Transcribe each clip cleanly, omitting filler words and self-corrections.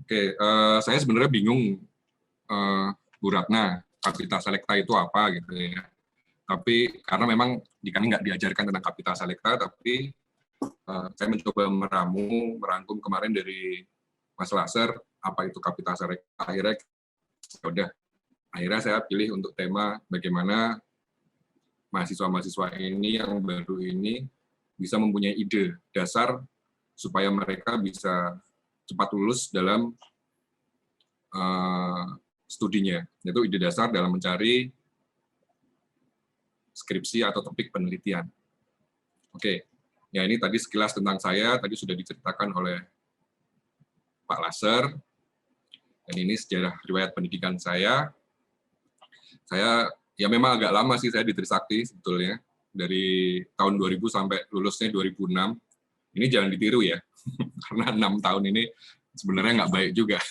Oke, saya sebenarnya bingung, Bu Ratna, Kapita Selecta itu apa gitu ya. Tapi karena memang di kami nggak diajarkan tentang Kapita Selecta, tapi saya mencoba merangkum kemarin dari Mas Laser, apa itu Kapita Selecta. Akhirnya saya pilih untuk tema bagaimana mahasiswa-mahasiswa ini yang baru ini bisa mempunyai ide dasar supaya mereka bisa cepat lulus dalam studinya, yaitu ide dasar dalam mencari skripsi atau topik penelitian. Oke, ya ini tadi sekilas tentang saya, tadi sudah diceritakan oleh Pak Laser, dan ini sejarah riwayat pendidikan saya. Saya ya memang agak lama sih saya di Trisakti sebetulnya, dari tahun 2000 sampai lulusnya 2006. Ini jangan ditiru ya, karena 6 tahun ini sebenarnya nggak baik juga.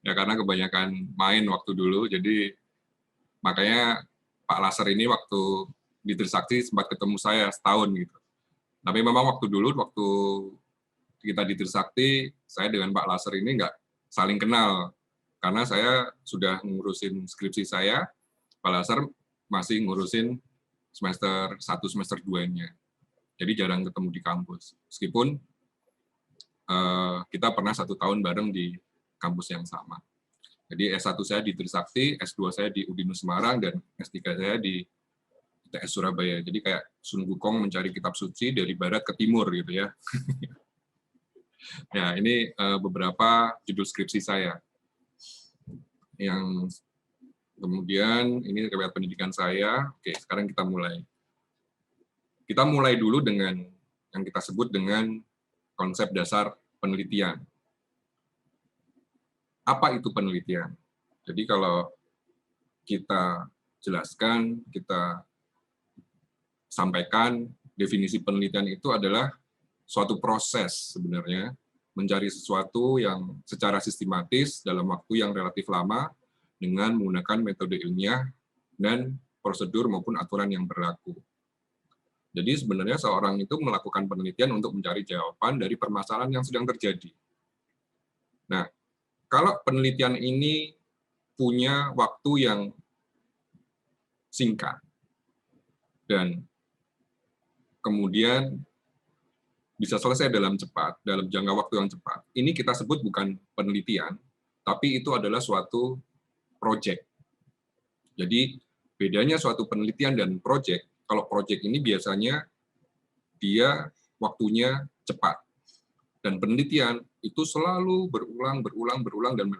Ya karena kebanyakan main waktu dulu, jadi makanya Pak Laser ini waktu di Trisakti sempat ketemu saya setahun gitu. Tapi memang waktu dulu, waktu kita di Trisakti, saya dengan Pak Laser ini nggak saling kenal, karena saya sudah ngurusin skripsi saya, Pak Laser masih ngurusin semester 1, semester 2-nya. Jadi jarang ketemu di kampus. Meskipun kita pernah 1 tahun bareng di kampus yang sama. Jadi S1 saya di Trisakti, S2 saya di UDINUS Semarang, dan S3 saya di ITS Surabaya. Jadi kayak Sun Wukong mencari kitab suci dari barat ke timur gitu ya. Ya, ini beberapa judul skripsi saya. Yang kemudian ini riwayat pendidikan saya. Oke, sekarang kita mulai. Kita mulai dulu dengan yang kita sebut dengan konsep dasar penelitian. Apa itu penelitian? Jadi kalau kita jelaskan, kita sampaikan, definisi penelitian itu adalah suatu proses sebenarnya, mencari sesuatu yang secara sistematis dalam waktu yang relatif lama dengan menggunakan metode ilmiah dan prosedur maupun aturan yang berlaku. Jadi sebenarnya seorang itu melakukan penelitian untuk mencari jawaban dari permasalahan yang sedang terjadi. Nah, kalau penelitian ini punya waktu yang singkat dan kemudian bisa selesai dalam jangka waktu yang cepat. Ini kita sebut bukan penelitian, tapi itu adalah suatu proyek. Jadi bedanya suatu penelitian dan proyek, kalau proyek ini biasanya dia waktunya cepat. Dan penelitian itu selalu berulang dan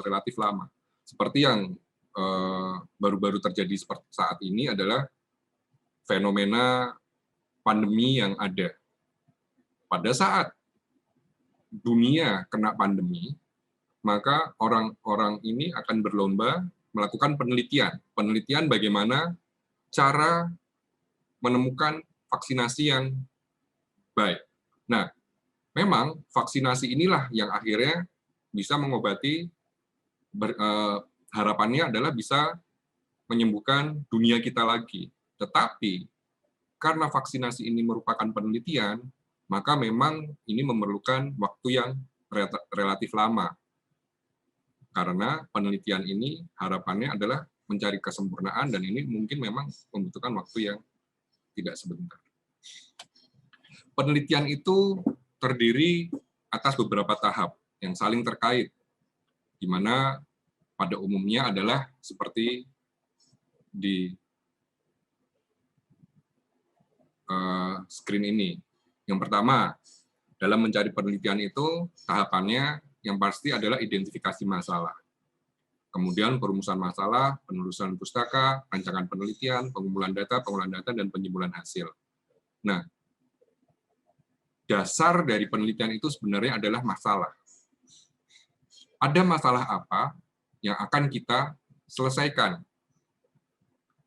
relatif lama. Seperti yang baru-baru terjadi seperti saat ini adalah fenomena pandemi yang ada. Pada saat dunia kena pandemi, maka orang-orang ini akan berlomba melakukan penelitian. Penelitian bagaimana cara menemukan vaksinasi yang baik. Nah, memang vaksinasi inilah yang akhirnya bisa mengobati, harapannya adalah bisa menyembuhkan dunia kita lagi. Tetapi karena vaksinasi ini merupakan penelitian, maka memang ini memerlukan waktu yang relatif lama. Karena penelitian ini harapannya adalah mencari kesempurnaan, dan ini mungkin memang membutuhkan waktu yang tidak sebentar. Penelitian itu terdiri atas beberapa tahap yang saling terkait, di mana pada umumnya adalah seperti di screen ini. Yang pertama, dalam mencari penelitian itu, tahapannya yang pasti adalah identifikasi masalah. Kemudian perumusan masalah, penelusuran pustaka, rancangan penelitian, pengumpulan data, dan penyimpulan hasil. Nah, dasar dari penelitian itu sebenarnya adalah masalah. Ada masalah apa yang akan kita selesaikan?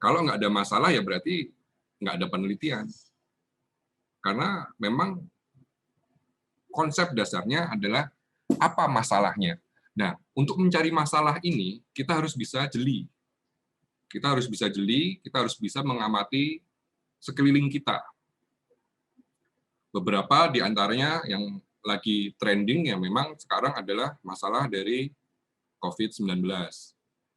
Kalau nggak ada masalah, ya berarti nggak ada penelitian. Karena memang konsep dasarnya adalah apa masalahnya. Nah, untuk mencari masalah ini, kita harus bisa jeli. Kita harus bisa mengamati sekeliling kita. Beberapa di antaranya yang lagi trending ya memang sekarang adalah masalah dari COVID-19.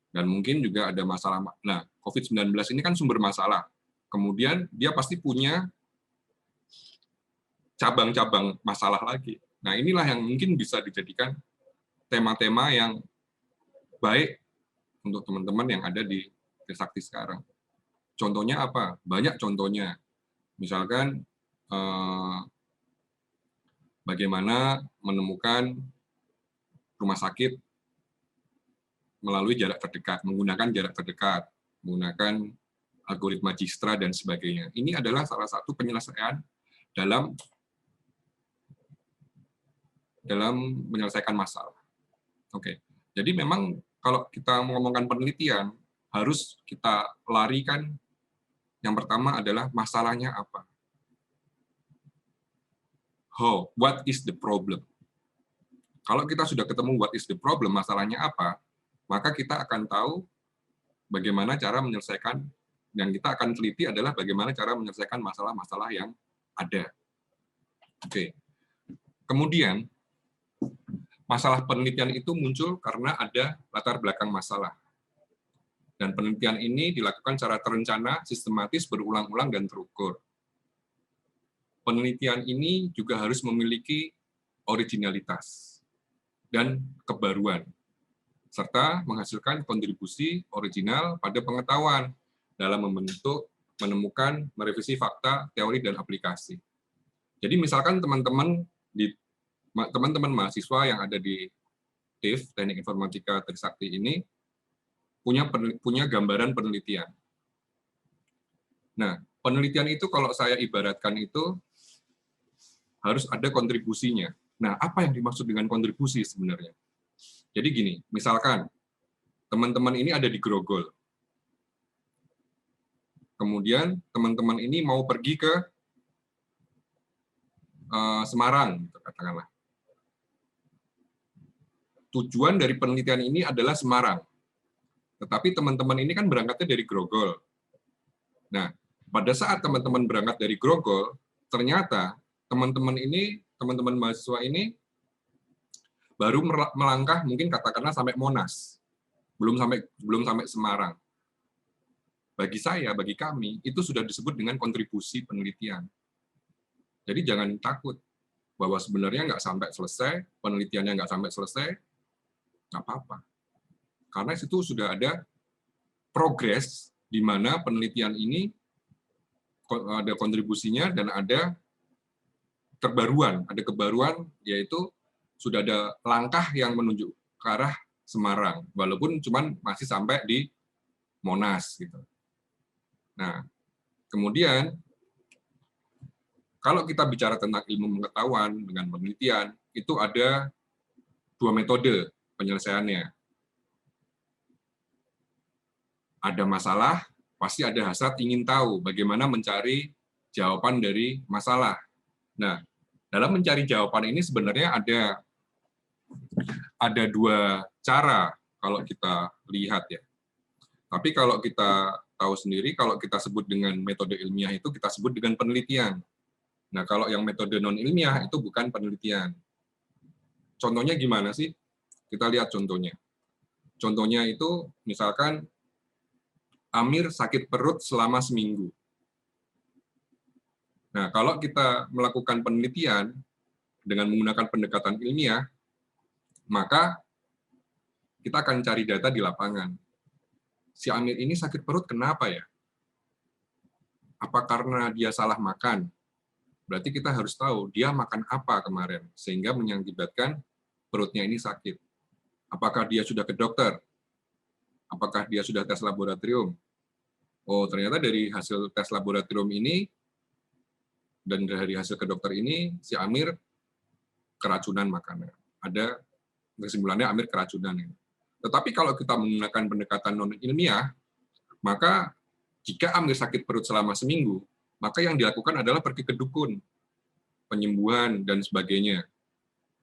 Dan mungkin juga ada masalah, nah COVID-19 ini kan sumber masalah. Kemudian dia pasti punya cabang-cabang masalah lagi. Nah inilah yang mungkin bisa dijadikan tema-tema yang baik untuk teman-teman yang ada di Trisakti sekarang. Contohnya apa? Banyak contohnya. Misalkan bagaimana menemukan rumah sakit melalui jarak terdekat, menggunakan jarak terdekat, menggunakan algoritma Dijkstra dan sebagainya. Ini adalah salah satu penyelesaian dalam menyelesaikan masalah. Oke. Jadi memang kalau kita ngomongkan penelitian, harus kita larikan yang pertama adalah masalahnya apa. How, what is the problem? Kalau kita sudah ketemu what is the problem, masalahnya apa, maka kita akan tahu bagaimana cara menyelesaikan, dan kita akan teliti adalah bagaimana cara menyelesaikan masalah-masalah yang ada. Oke. Kemudian, masalah penelitian itu muncul karena ada latar belakang masalah. Dan penelitian ini dilakukan secara terencana, sistematis, berulang-ulang, dan terukur. Penelitian ini juga harus memiliki originalitas dan kebaruan, serta menghasilkan kontribusi original pada pengetahuan dalam membentuk, menemukan, merevisi fakta, teori, dan aplikasi. Jadi misalkan teman-teman mahasiswa yang ada di TIF, Teknik Informatika Trisakti ini, punya gambaran penelitian. Nah, penelitian itu kalau saya ibaratkan itu harus ada kontribusinya. Nah, apa yang dimaksud dengan kontribusi sebenarnya? Jadi gini, misalkan teman-teman ini ada di Grogol. Kemudian teman-teman ini mau pergi ke Semarang, gitu, katakanlah. Tujuan dari penelitian ini adalah Semarang. Tetapi teman-teman ini kan berangkatnya dari Grogol. Nah, pada saat teman-teman berangkat dari Grogol, ternyata teman-teman mahasiswa ini baru melangkah mungkin katakanlah sampai Monas, belum sampai Semarang. Bagi saya, bagi kami, itu sudah disebut dengan kontribusi penelitian. Jadi jangan takut bahwa sebenarnya nggak sampai selesai, penelitiannya nggak sampai selesai, nggak apa-apa. Karena itu sudah ada progres di mana penelitian ini ada kontribusinya dan ada kebaruan, yaitu sudah ada langkah yang menuju ke arah Semarang, walaupun cuman masih sampai di Monas gitu. Nah, kemudian kalau kita bicara tentang ilmu pengetahuan dengan penelitian, itu ada 2 metode penyelesaiannya. Ada masalah, pasti ada hasrat ingin tahu bagaimana mencari jawaban dari masalah. Nah, dalam mencari jawaban ini sebenarnya ada 2 cara kalau kita lihat ya. Tapi kalau kita tahu sendiri, kalau kita sebut dengan metode ilmiah itu kita sebut dengan penelitian. Nah, kalau yang metode non-ilmiah itu bukan penelitian. Contohnya gimana sih? Kita lihat contohnya. Contohnya itu misalkan Amir sakit perut selama seminggu. Nah, kalau kita melakukan penelitian dengan menggunakan pendekatan ilmiah, maka kita akan cari data di lapangan. Si Amir ini sakit perut kenapa ya? Apa karena dia salah makan? Berarti kita harus tahu dia makan apa kemarin, sehingga mengakibatkan perutnya ini sakit. Apakah dia sudah ke dokter? Apakah dia sudah tes laboratorium? Oh, ternyata dari hasil tes laboratorium ini, dan dari hasil ke dokter ini, si Amir keracunan makanan. Ada kesimpulannya Amir keracunan. Tetapi kalau kita menggunakan pendekatan non-ilmiah, maka jika Amir sakit perut selama seminggu, maka yang dilakukan adalah pergi ke dukun, penyembuhan, dan sebagainya.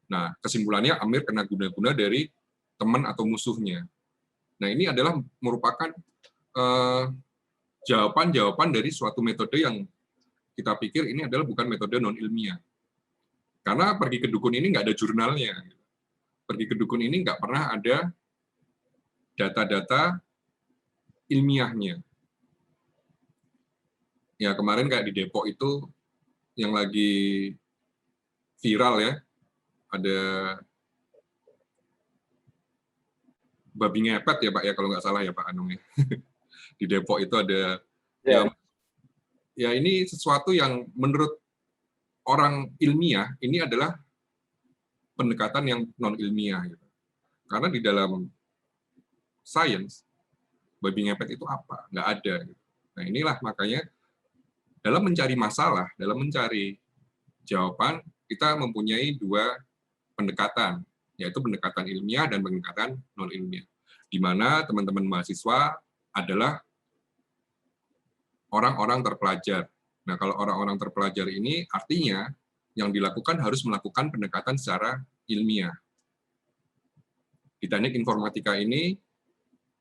Nah, kesimpulannya Amir kena guna-guna dari teman atau musuhnya. Nah, ini adalah merupakan jawaban-jawaban dari suatu metode yang kita pikir ini adalah bukan metode non-ilmiah. Karena pergi ke dukun ini nggak ada jurnalnya. Pergi ke dukun ini nggak pernah ada data-data ilmiahnya. Ya kemarin kayak di Depok itu yang lagi viral ya, ada babi ngepet ya Pak ya, kalau nggak salah ya Pak Anung ya. Di Depok itu ada, ya ini sesuatu yang menurut orang ilmiah, ini adalah pendekatan yang non-ilmiah. Gitu. Karena di dalam sains, babi ngepet itu apa? Nggak ada. Gitu. Nah inilah makanya dalam mencari masalah, dalam mencari jawaban, kita mempunyai dua pendekatan, yaitu pendekatan ilmiah dan pendekatan non-ilmiah. Di mana teman-teman mahasiswa adalah orang-orang terpelajar. Nah, kalau orang-orang terpelajar ini artinya yang dilakukan harus melakukan pendekatan secara ilmiah. Di teknik informatika ini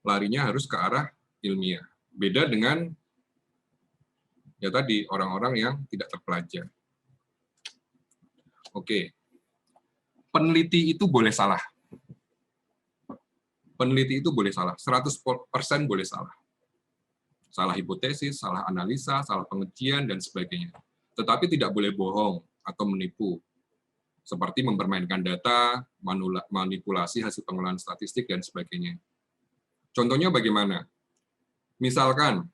larinya harus ke arah ilmiah. Beda dengan ya tadi orang-orang yang tidak terpelajar. Oke. Peneliti itu boleh salah. Peneliti itu boleh salah, 100% boleh salah. Salah hipotesis, salah analisa, salah pengujian, dan sebagainya. Tetapi tidak boleh bohong atau menipu, seperti mempermainkan data, manipulasi hasil pengolahan statistik, dan sebagainya. Contohnya bagaimana? Misalkan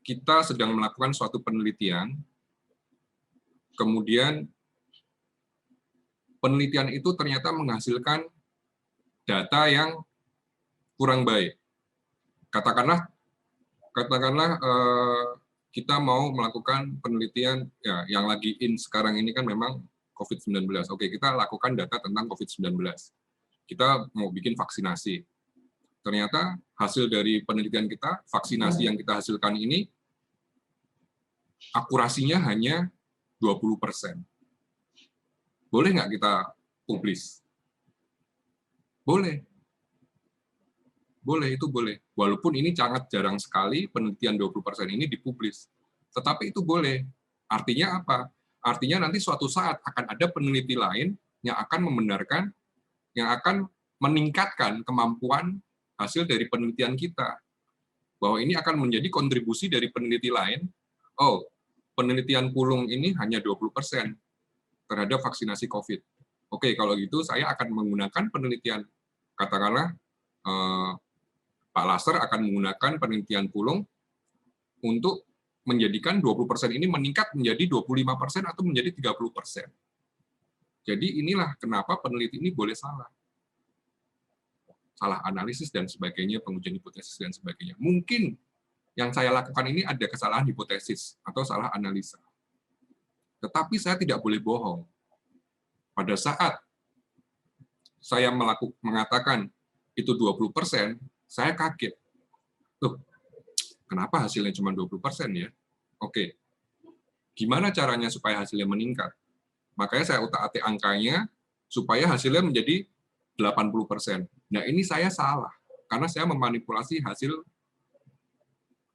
kita sedang melakukan suatu penelitian, kemudian penelitian itu ternyata menghasilkan data yang kurang baik. Katakanlah kita mau melakukan penelitian ya yang lagi in sekarang ini kan memang COVID-19. Oke, kita lakukan data tentang COVID-19. Kita mau bikin vaksinasi. Ternyata hasil dari penelitian kita, vaksinasi yang kita hasilkan ini akurasinya hanya 20%. Boleh nggak kita publis? Boleh. Boleh, itu boleh. Walaupun ini sangat jarang sekali penelitian 20% ini dipublis. Tetapi itu boleh. Artinya apa? Artinya nanti suatu saat akan ada peneliti lain yang akan membenarkan, yang akan meningkatkan kemampuan hasil dari penelitian kita. Bahwa ini akan menjadi kontribusi dari peneliti lain. Oh, penelitian Pulung ini hanya 20% terhadap vaksinasi COVID. Oke, kalau gitu saya akan menggunakan penelitian, katakanlah, Pak Lasser akan menggunakan penelitian Pulung untuk menjadikan 20% ini meningkat menjadi 25% atau menjadi 30%. Jadi inilah kenapa peneliti ini boleh salah. Salah analisis dan sebagainya, pengujian hipotesis dan sebagainya. Mungkin yang saya lakukan ini ada kesalahan hipotesis atau salah analisa. Tetapi saya tidak boleh bohong. Pada saat saya mengatakan itu 20%, saya kaget. Tuh, kenapa hasilnya cuma 20% ya? Oke. Gimana caranya supaya hasilnya meningkat? Makanya saya utak-atik angkanya supaya hasilnya menjadi 80%. Nah, ini saya salah karena saya memanipulasi hasil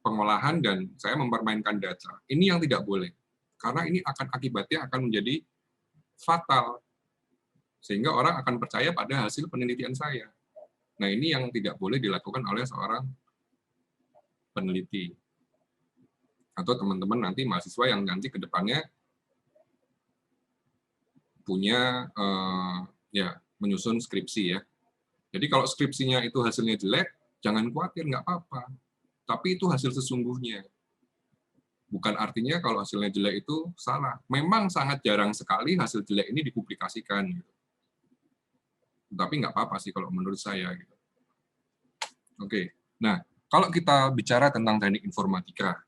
pengolahan dan saya mempermainkan data. Ini yang tidak boleh. Karena ini akibatnya akan menjadi fatal. Sehingga orang akan percaya pada hasil penelitian saya. Nah, ini yang tidak boleh dilakukan oleh seorang peneliti. Atau teman-teman nanti mahasiswa yang nanti ke depannya punya menyusun skripsi ya. Jadi kalau skripsinya itu hasilnya jelek, jangan khawatir, nggak apa-apa. Tapi itu hasil sesungguhnya. Bukan artinya kalau hasilnya jelek itu salah. Memang sangat jarang sekali hasil jelek ini dipublikasikan. Gitu. Tapi nggak apa-apa sih kalau menurut saya. Gitu. Oke, nah kalau kita bicara tentang teknik informatika,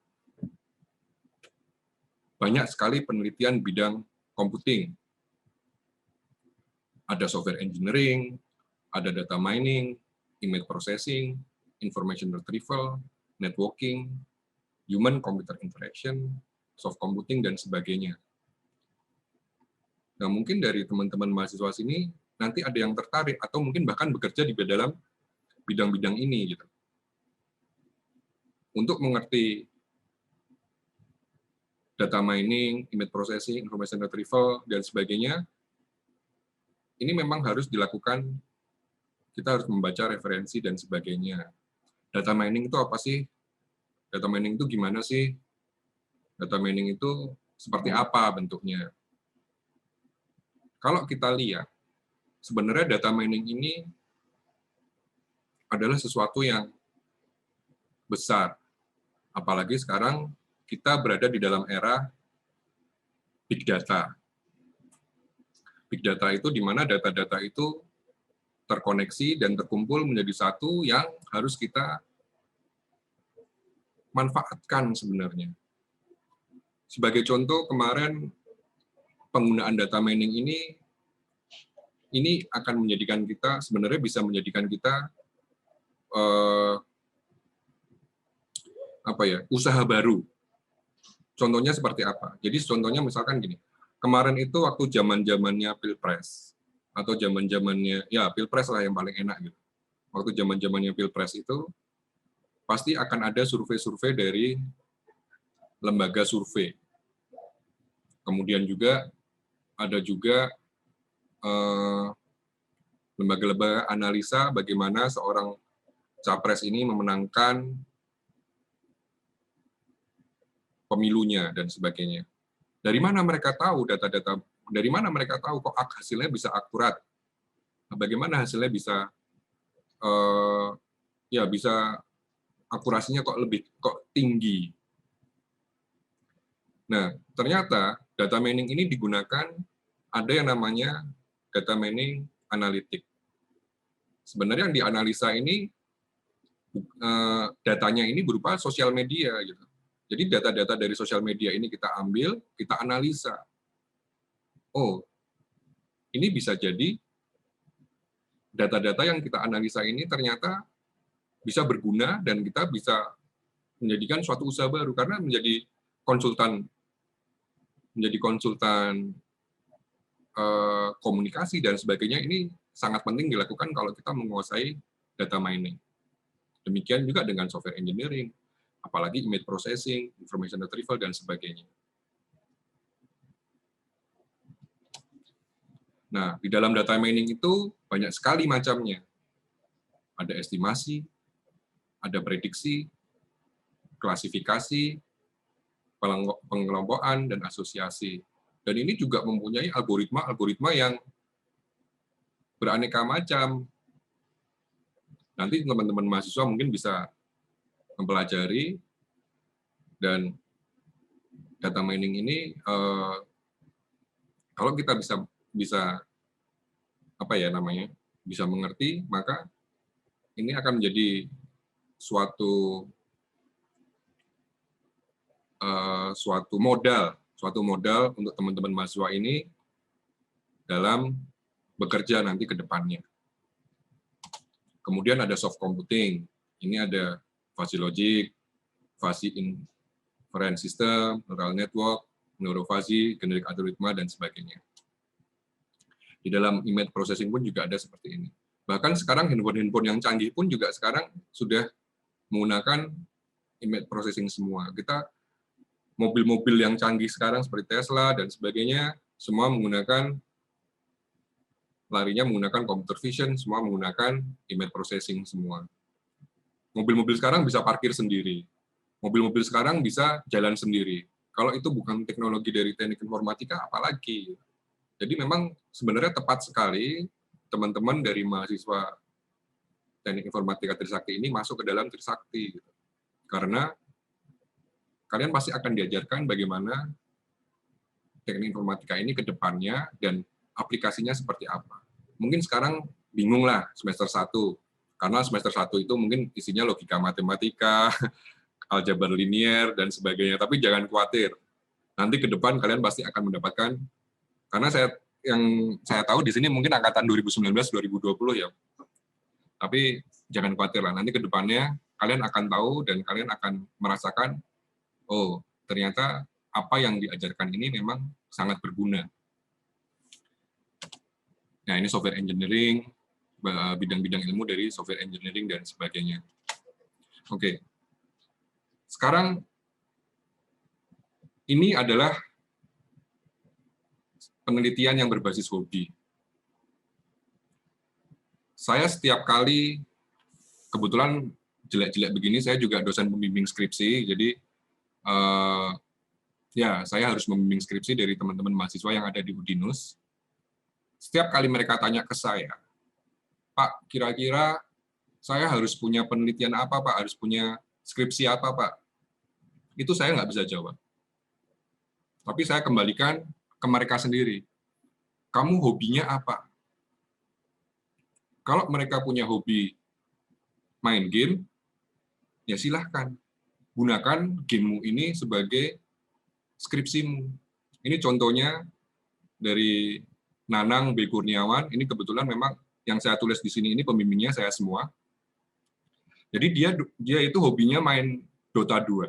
banyak sekali penelitian bidang computing. Ada software engineering, ada data mining, image processing, information retrieval, networking, human-computer interaction, soft computing, dan sebagainya. Nah, mungkin dari teman-teman mahasiswa sini, nanti ada yang tertarik, atau mungkin bahkan bekerja di dalam bidang-bidang ini. Gitu. Untuk mengerti data mining, image processing, information retrieval, dan sebagainya, ini memang harus dilakukan, kita harus membaca referensi dan sebagainya. Data mining itu apa sih? Data mining itu gimana sih? Data mining itu seperti apa bentuknya? Kalau kita lihat, sebenarnya data mining ini adalah sesuatu yang besar. Apalagi sekarang kita berada di dalam era big data. Big data itu di mana data-data itu terkoneksi dan terkumpul menjadi satu yang harus kita manfaatkan sebenarnya. Sebagai contoh, kemarin penggunaan data mining ini akan menjadikan kita, sebenarnya bisa menjadikan kita usaha baru. Contohnya seperti apa? Jadi contohnya misalkan gini, kemarin itu waktu zaman-zamannya Pilpres, atau zaman-zamannya, ya Pilpres lah yang paling enak gitu. Waktu zaman-zamannya Pilpres itu, pasti akan ada survei-survei dari lembaga survei. Kemudian juga ada juga lembaga-lembaga analisa bagaimana seorang capres ini memenangkan pemilunya dan sebagainya. Dari mana mereka tahu data-data? Dari mana mereka tahu kok hasilnya bisa akurat? Bagaimana hasilnya bisa bisa akurasinya kok tinggi? Nah, ternyata data mining ini digunakan, ada yang namanya data mining analitik. Sebenarnya yang dianalisa ini datanya ini berupa sosial media gitu. Jadi data-data dari sosial media ini kita ambil, kita analisa. Oh, ini bisa jadi data-data yang kita analisa ini ternyata bisa berguna dan kita bisa menjadikan suatu usaha baru, karena menjadi konsultan komunikasi dan sebagainya ini sangat penting dilakukan kalau kita menguasai data mining. Demikian juga dengan software engineering, apalagi image processing, information retrieval, dan sebagainya. Nah, di dalam data mining itu banyak sekali macamnya. Ada estimasi, ada prediksi, klasifikasi, pengelompokan, dan asosiasi. Dan ini juga mempunyai algoritma-algoritma yang beraneka macam. Nanti teman-teman mahasiswa mungkin bisa mempelajari, dan data mining ini kalau kita bisa bisa mengerti, maka ini akan menjadi suatu modal untuk teman-teman mahasiswa ini dalam bekerja nanti ke depannya. Kemudian ada soft computing. Ini ada fuzzy logic, fuzzy inference system, neural network, neurofuzzy, generic algoritma, dan sebagainya. Di dalam image processing pun juga ada seperti ini. Bahkan sekarang handphone yang canggih pun juga sekarang sudah menggunakan image processing semua. Mobil-mobil yang canggih sekarang seperti Tesla dan sebagainya, semua larinya menggunakan computer vision, semua menggunakan image processing semua. Mobil-mobil sekarang bisa parkir sendiri. Mobil-mobil sekarang bisa jalan sendiri. Kalau itu bukan teknologi dari teknik informatika, apalagi? Jadi memang sebenarnya tepat sekali teman-teman dari mahasiswa teknik informatika Trisakti ini masuk ke dalam Trisakti. Karena kalian pasti akan diajarkan bagaimana teknik informatika ini ke depannya dan aplikasinya seperti apa. Mungkin sekarang bingung lah semester 1, karena semester 1 itu mungkin isinya logika matematika, aljabar linier, dan sebagainya. Tapi jangan khawatir, nanti ke depan kalian pasti akan mendapatkan, karena yang saya tahu di sini mungkin angkatan 2019-2020 ya. Tapi jangan khawatir lah, nanti ke depannya kalian akan tahu dan kalian akan merasakan, oh ternyata apa yang diajarkan ini memang sangat berguna. Nah, ini software engineering, bidang-bidang ilmu dari software engineering dan sebagainya. Oke. Sekarang Ini adalah penelitian yang berbasis hobi. Saya setiap kali, kebetulan jelek-jelek begini, saya juga dosen pembimbing skripsi, jadi ya saya harus membimbing skripsi dari teman-teman mahasiswa yang ada di Udinus. Setiap kali mereka tanya ke saya, Pak, kira-kira saya harus punya penelitian apa, Pak? Harus punya skripsi apa, Pak? Itu saya nggak bisa jawab. Tapi saya kembalikan ke mereka sendiri. Kamu hobinya apa? Kalau mereka punya hobi main game, ya silahkan. Gunakan gamemu ini sebagai skripsimu. Ini contohnya dari Nanang B. Kurniawan. Ini kebetulan memang yang saya tulis di sini ini pembimbingnya saya semua. Jadi dia itu hobinya main Dota 2.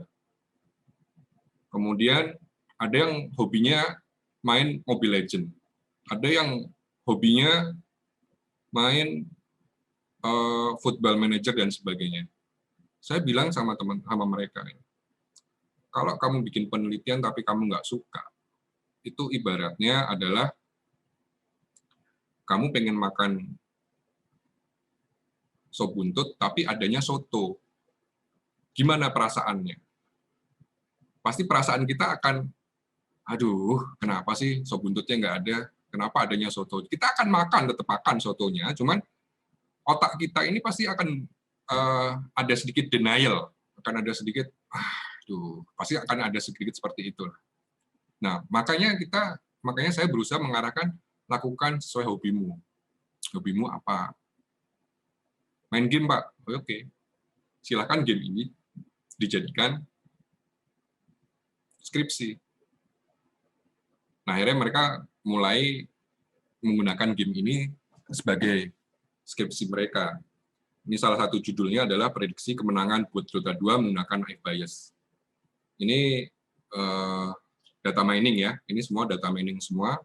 Kemudian ada yang hobinya main Mobile Legends. Ada yang hobinya main Football Manager dan sebagainya. Saya bilang sama mereka, kalau kamu bikin penelitian tapi kamu nggak suka, itu ibaratnya adalah kamu pengen makan sop buntut tapi adanya soto. Gimana perasaannya? Pasti perasaan kita akan, aduh, kenapa sih sop buntutnya nggak ada? Kenapa adanya soto? Kita akan makan, tetap makan sotonya, cuman otak kita ini pasti akan ada sedikit denial, akan ada sedikit, pasti akan ada sedikit seperti itu. Nah, makanya saya berusaha mengarahkan, lakukan sesuai hobimu. Hobimu apa? Main game, Pak. Oke. Silakan game ini dijadikan skripsi. Nah, akhirnya mereka mulai menggunakan game ini sebagai skripsi mereka. Ini salah satu judulnya adalah prediksi kemenangan buat Dota 2 menggunakan iBias. Ini data mining ya, ini semua data mining semua.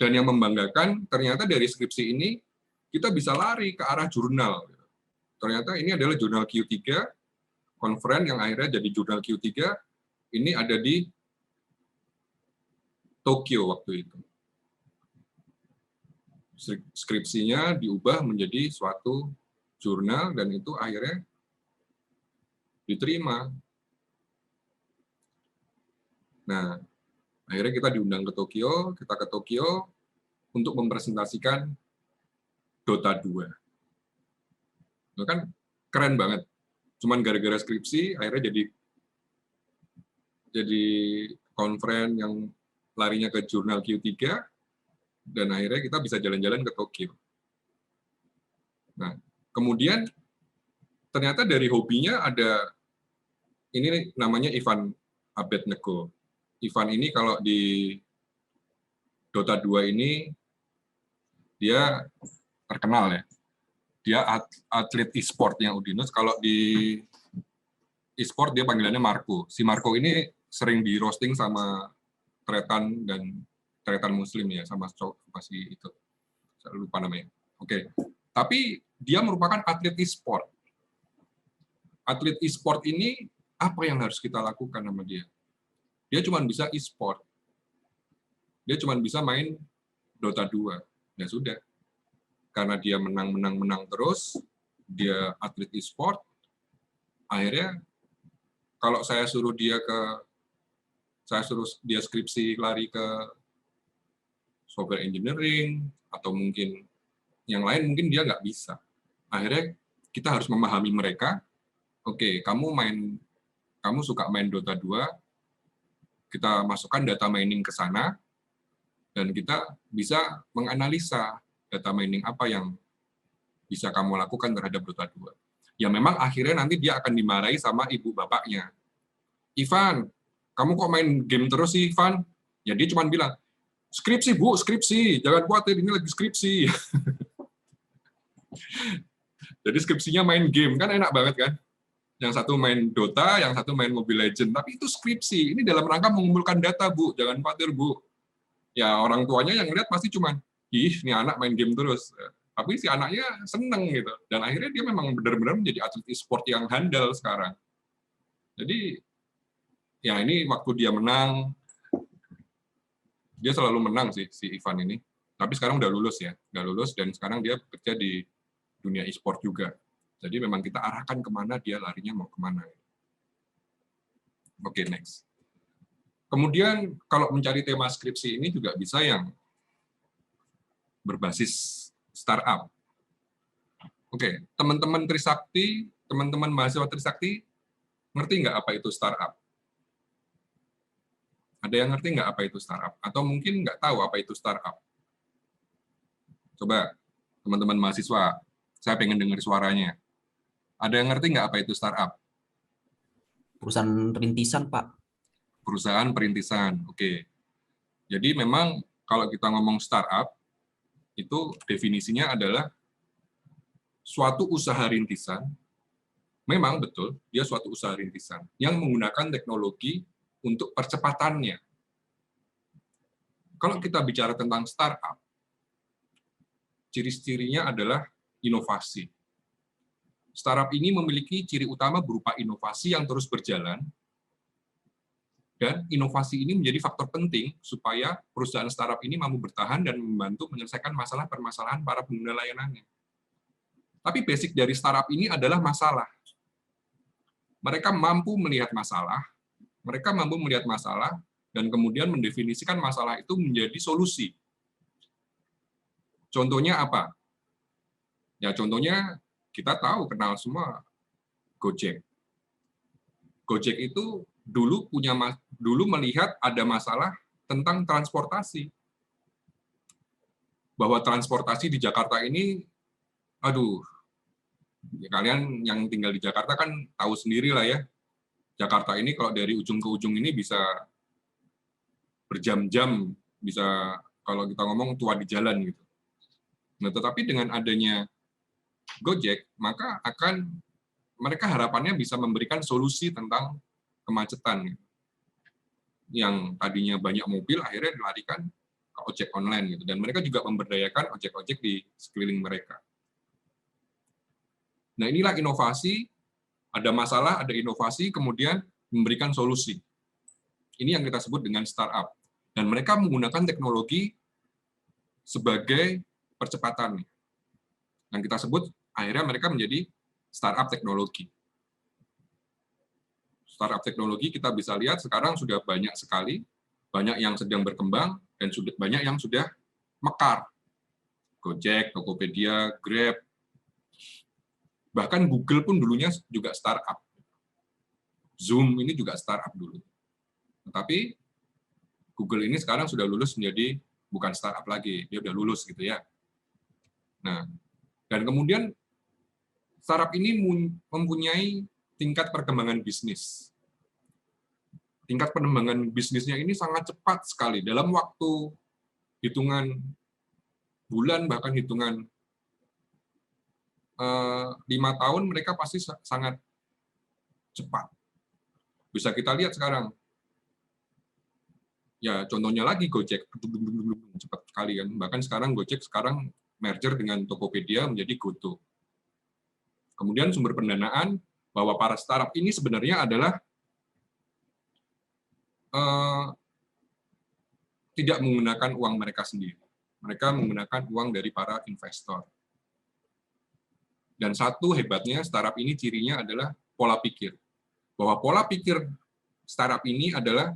Dan yang membanggakan, ternyata dari skripsi ini kita bisa lari ke arah jurnal. Ternyata ini adalah jurnal Q3, conference yang akhirnya jadi jurnal Q3, ini ada di Tokyo waktu itu. Skripsinya diubah menjadi suatu jurnal dan itu akhirnya diterima. Nah, akhirnya kita diundang ke Tokyo, untuk mempresentasikan Dota 2. Itu kan keren banget. Cuman gara-gara skripsi akhirnya jadi conference yang larinya ke jurnal Q3 dan akhirnya kita bisa jalan-jalan ke Tokyo. Nah, kemudian ternyata dari hobinya ada, ini namanya Ivan Abednego. Ivan ini kalau di Dota 2 ini dia terkenal ya. Dia atlet e-sport yang Udinus. Kalau di e-sport dia panggilannya Marco. Si Marco ini sering di roasting sama Tretan Muslim ya, sama masih itu. Saya lupa namanya. Oke. Tapi dia merupakan atlet e-sport. Atlet e-sport ini apa yang harus kita lakukan sama dia? Dia cuma bisa e-sport. Dia cuma bisa main Dota 2. Ya sudah. Karena dia menang terus, dia atlet e-sport, akhirnya kalau saya suruh dia skripsi lari ke software engineering, atau mungkin yang lain, mungkin dia nggak bisa. Akhirnya kita harus memahami mereka, oke, kamu suka main Dota 2, kita masukkan data mining ke sana, dan kita bisa menganalisa data mining apa yang bisa kamu lakukan terhadap Dota 2. Ya memang akhirnya nanti dia akan dimarahi sama ibu bapaknya. Ivan, kamu kok main game terus sih, Ivan? Ya dia cuma bilang, skripsi, Bu, skripsi. Jangan khawatir, ini lagi skripsi. Jadi skripsinya main game, kan enak banget kan? Yang satu main Dota, yang satu main Mobile Legends. Tapi itu skripsi. Ini dalam rangka mengumpulkan data, Bu. Jangan khawatir, Bu. Ya orang tuanya yang lihat pasti cuma, ini anak main game terus. Tapi si anaknya seneng gitu. Dan akhirnya dia memang benar-benar menjadi atlet e-sport yang handal sekarang. Jadi Ya ini waktu dia menang, dia selalu menang sih si Ivan ini. Tapi sekarang udah lulus ya, udah lulus dan sekarang dia bekerja di dunia e-sport juga. Jadi memang kita arahkan kemana dia larinya mau kemana. Oke, next. Kemudian kalau mencari tema skripsi ini juga bisa yang berbasis startup. Oke, teman-teman Trisakti, teman-teman mahasiswa Trisakti, ngerti nggak apa itu startup? Ada yang ngerti nggak apa itu startup? Atau mungkin nggak tahu apa itu startup? Coba, teman-teman mahasiswa, saya pengen dengar suaranya. Ada yang ngerti nggak apa itu startup? Perusahaan rintisan, Pak. Perusahaan perintisan, oke. Jadi memang kalau kita ngomong startup, itu definisinya adalah suatu usaha rintisan, memang betul, dia suatu usaha rintisan, yang menggunakan teknologi untuk percepatannya. Kalau kita bicara tentang startup, ciri-cirinya adalah inovasi. Startup ini memiliki ciri utama berupa inovasi yang terus berjalan, dan inovasi ini menjadi faktor penting supaya perusahaan startup ini mampu bertahan dan membantu menyelesaikan permasalahan para pengguna layanannya. Tapi basic dari startup ini adalah masalah. Mereka mampu melihat masalah, dan kemudian mendefinisikan masalah itu menjadi solusi. Contohnya apa? Ya contohnya kita tahu, kenal semua Gojek. Gojek itu dulu melihat ada masalah tentang transportasi. Bahwa transportasi di Jakarta ini, aduh, ya kalian yang tinggal di Jakarta kan tahu sendiri lah ya. Jakarta ini kalau dari ujung ke ujung ini bisa berjam-jam, bisa kalau kita ngomong tua di jalan gitu. Nah, tetapi dengan adanya Gojek, maka mereka harapannya bisa memberikan solusi tentang kemacetan. Yang tadinya banyak mobil, akhirnya dilarikan ke ojek online. Gitu. Dan mereka juga memberdayakan ojek-ojek di sekeliling mereka. Nah, inilah inovasi, ada masalah, ada inovasi, kemudian memberikan solusi. Ini yang kita sebut dengan startup. Dan mereka menggunakan teknologi sebagai percepatan. Yang kita sebut, akhirnya mereka menjadi startup teknologi. Startup teknologi kita bisa lihat sekarang sudah banyak sekali, banyak yang sedang berkembang, dan banyak yang sudah mekar. Gojek, Tokopedia, Grab, bahkan Google pun dulunya juga startup. Zoom ini juga startup dulu. Tetapi Google ini sekarang sudah lulus menjadi bukan startup lagi, dia udah lulus gitu ya. Nah, dan kemudian startup ini mempunyai tingkat perkembangan bisnis. Tingkat pengembangan bisnisnya ini sangat cepat sekali. Dalam waktu hitungan bulan, bahkan hitungan 5 tahun, mereka pasti sangat cepat. Bisa kita lihat sekarang. Ya, contohnya lagi Gojek, cepat sekali kan. Bahkan sekarang Gojek merger dengan Tokopedia menjadi GoTo. Kemudian sumber pendanaan, bahwa para startup ini sebenarnya adalah tidak menggunakan uang mereka sendiri. Mereka menggunakan uang dari para investor. Dan satu hebatnya startup ini cirinya adalah pola pikir. Bahwa pola pikir startup ini adalah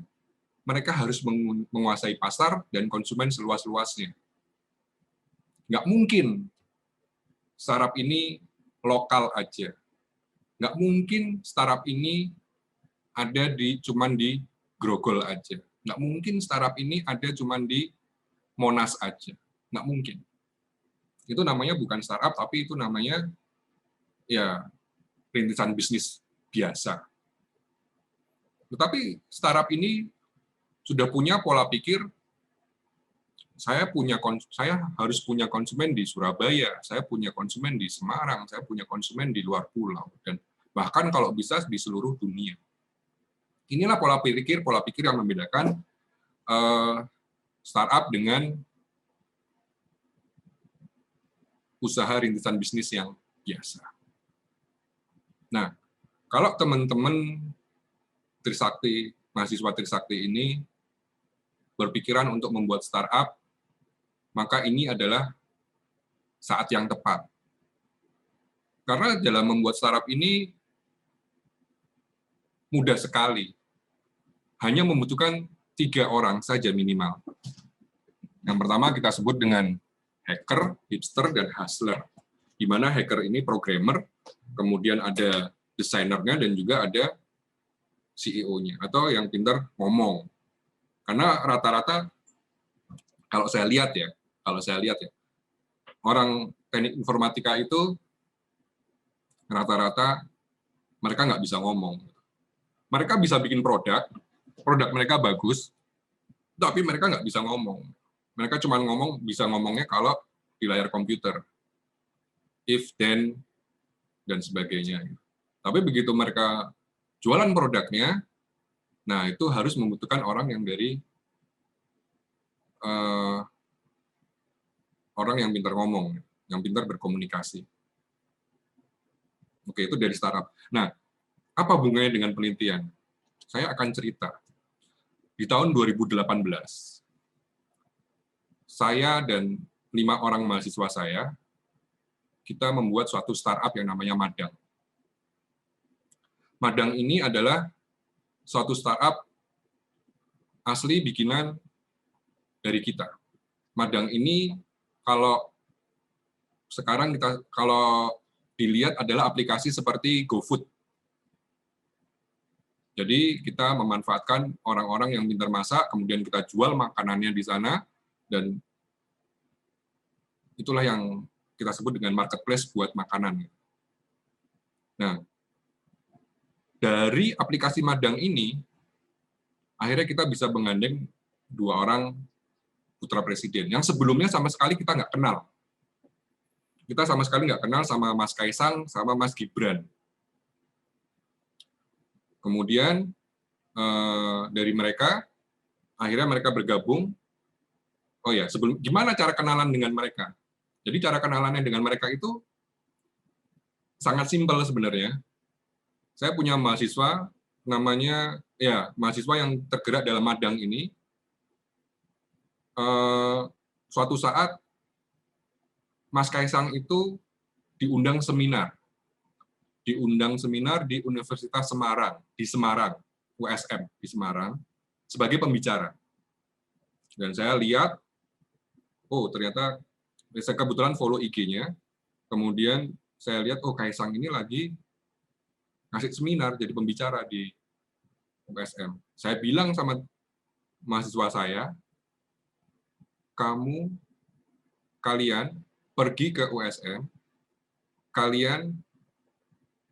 mereka harus menguasai pasar dan konsumen seluas-luasnya. Nggak mungkin startup ini lokal aja. Nggak mungkin startup ini ada cuman di Grogol aja. Nggak mungkin startup ini ada cuman di Monas aja. Nggak mungkin. Itu namanya bukan startup, tapi itu namanya ya rintisan bisnis biasa. Tetapi startup ini sudah punya pola pikir, saya harus punya konsumen di Surabaya, saya punya konsumen di Semarang, saya punya konsumen di luar pulau, dan bahkan kalau bisa di seluruh dunia. Inilah pola pikir yang membedakan startup dengan usaha rintisan bisnis yang biasa. Nah, kalau teman-teman Trisakti mahasiswa Trisakti ini berpikiran untuk membuat startup, maka ini adalah saat yang tepat. Karena dalam membuat startup ini mudah sekali. Hanya membutuhkan 3 orang saja minimal. Yang pertama kita sebut dengan hacker, hipster, dan hustler. Di mana hacker ini programmer, kemudian ada desainernya, dan juga ada CEO-nya, atau yang pintar ngomong. Karena rata-rata, kalau saya lihat ya, orang teknik informatika itu rata-rata mereka nggak bisa ngomong. Mereka bisa bikin produk mereka bagus, tapi mereka nggak bisa ngomong. Mereka cuma bisa ngomongnya kalau di layar komputer. If, then, dan sebagainya. Tapi begitu mereka jualan produknya, nah itu harus membutuhkan orang yang dari orang yang pintar ngomong, yang pintar berkomunikasi. Oke, itu dari startup. Nah, apa hubungannya dengan penelitian? Saya akan cerita. Di tahun 2018, saya dan 5 orang mahasiswa saya, kita membuat suatu startup yang namanya Madang. Madang ini adalah suatu startup asli bikinan dari kita. Madang ini kalau sekarang kalau dilihat adalah aplikasi seperti GoFood. Jadi kita memanfaatkan orang-orang yang pintar masak, kemudian kita jual makanannya di sana, dan itulah yang kita sebut dengan marketplace buat makanan. Nah, dari aplikasi Madang ini, akhirnya kita bisa menggandeng 2 orang putra presiden, yang sebelumnya sama sekali kita nggak kenal. Kita sama sekali nggak kenal sama Mas Kaisang, sama Mas Gibran. Kemudian dari mereka, akhirnya mereka bergabung. Oh ya, gimana cara kenalan dengan mereka? Jadi cara kenalannya dengan mereka itu sangat simpel sebenarnya. Saya punya mahasiswa, namanya mahasiswa yang tergerak dalam Madang ini. Suatu saat Mas Kaisang itu diundang seminar di Universitas Semarang, USM di Semarang, sebagai pembicara. Dan saya lihat, oh ternyata, saya kebetulan follow IG-nya, kemudian saya lihat, oh Kaisang ini lagi ngasih seminar, jadi pembicara di USM. Saya bilang sama mahasiswa saya, kalian pergi ke USM, kalian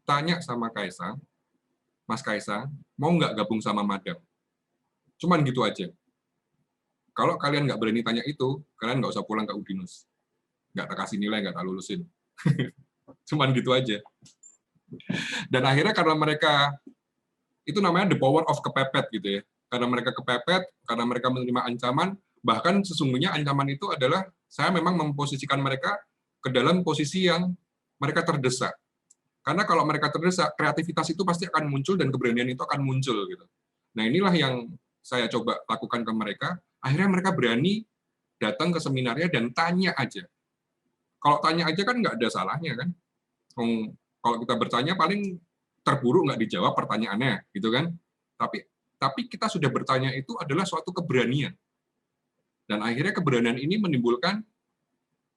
tanya sama Kaisang, Mas Kaisang, mau nggak gabung sama Madang? Cuman gitu aja. Kalau kalian nggak berani tanya itu, kalian nggak usah pulang ke Udinus. Nggak tak kasih nilai, nggak tak lulusin. Cuman gitu aja. Dan akhirnya karena mereka, itu namanya the power of kepepet gitu ya. Karena mereka kepepet, karena mereka menerima ancaman, bahkan sesungguhnya ancaman itu adalah, saya memang memposisikan mereka ke dalam posisi yang mereka terdesak. Karena kalau mereka terdesak, kreativitas itu pasti akan muncul dan keberanian itu akan muncul gitu. Nah, inilah yang saya coba lakukan ke mereka. Akhirnya mereka berani datang ke seminarnya dan tanya aja. Kalau tanya aja kan nggak ada salahnya kan. Kalau kita bertanya paling terburuk nggak dijawab pertanyaannya, gitu kan. Tapi kita sudah bertanya itu adalah suatu keberanian. Dan akhirnya keberanian ini menimbulkan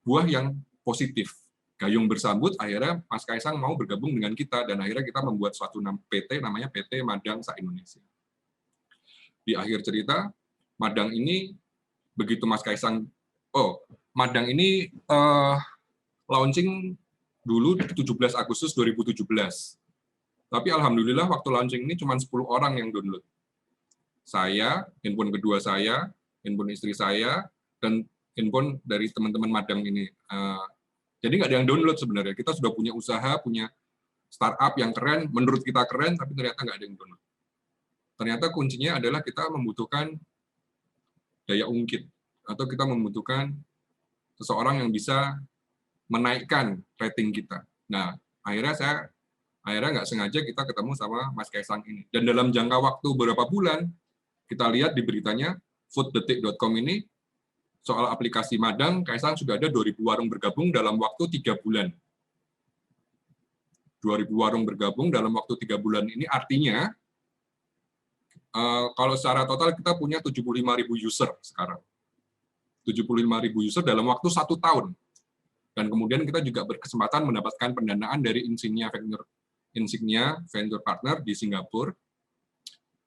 buah yang positif. Gayung bersambut, akhirnya Mas Kaisang mau bergabung dengan kita, dan akhirnya kita membuat suatu PT, namanya PT Madang Se-Indonesia. Di akhir cerita, Madang ini, begitu Mas Kaisang, Madang ini launching dulu 17 Agustus 2017. Tapi alhamdulillah waktu launching ini cuma 10 orang yang download. Saya, handphone kedua saya, handphone istri saya, dan handphone dari teman-teman Madang ini. Jadi nggak ada yang download sebenarnya. Kita sudah punya usaha, punya startup yang keren, menurut kita keren, tapi ternyata nggak ada yang download. Ternyata kuncinya adalah kita membutuhkan daya ungkit, atau kita membutuhkan seseorang yang bisa menaikkan rating kita. Nah, akhirnya nggak sengaja kita ketemu sama Mas Kaisang ini. Dan dalam jangka waktu beberapa bulan, kita lihat di beritanya, fooddetik.com ini soal aplikasi Madang, Kaisang sudah ada 2.000 warung bergabung dalam waktu 3 bulan. 2.000 warung bergabung dalam waktu 3 bulan ini artinya, kalau secara total kita punya 75.000 user sekarang. 75.000 user dalam waktu 1 tahun. Dan kemudian kita juga berkesempatan mendapatkan pendanaan dari Insignia Venture Partner di Singapura.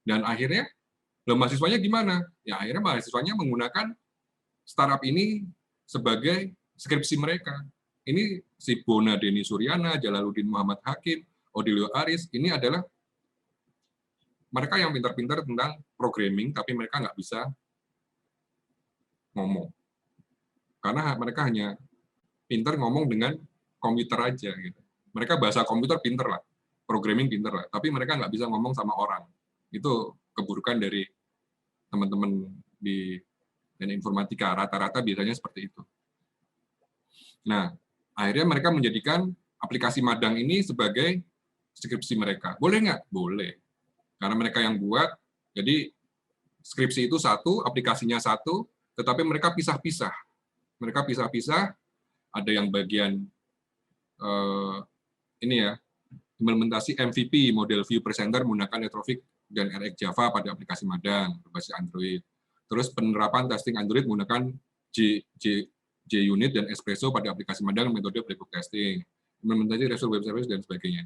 Dan akhirnya, mahasiswanya gimana? Ya akhirnya mahasiswanya menggunakan startup ini sebagai skripsi mereka. Ini si Bona Deni Suryana, Jalaluddin Muhammad Hakim, Odilio Aris, ini adalah mereka yang pintar-pintar tentang programming, tapi mereka nggak bisa ngomong. Karena mereka hanya pintar ngomong dengan komputer aja. Gitu. Mereka bahasa komputer pintar lah, programming pintar lah, tapi mereka nggak bisa ngomong sama orang. Itu keburukan dari teman-teman di dan informatika, rata-rata biasanya seperti itu. Nah, akhirnya mereka menjadikan aplikasi Madang ini sebagai skripsi mereka. Boleh nggak? Boleh. Karena mereka yang buat, jadi skripsi itu satu, aplikasinya satu, tetapi mereka pisah-pisah. Mereka pisah-pisah, ada yang bagian ini ya, implementasi MVP, model view presenter menggunakan Netrofic dan RX Java pada aplikasi Madang berbasis Android. Terus penerapan testing Android menggunakan JUnit dan Espresso pada aplikasi Madang metode playbook testing, implementasi RESTful web service dan sebagainya.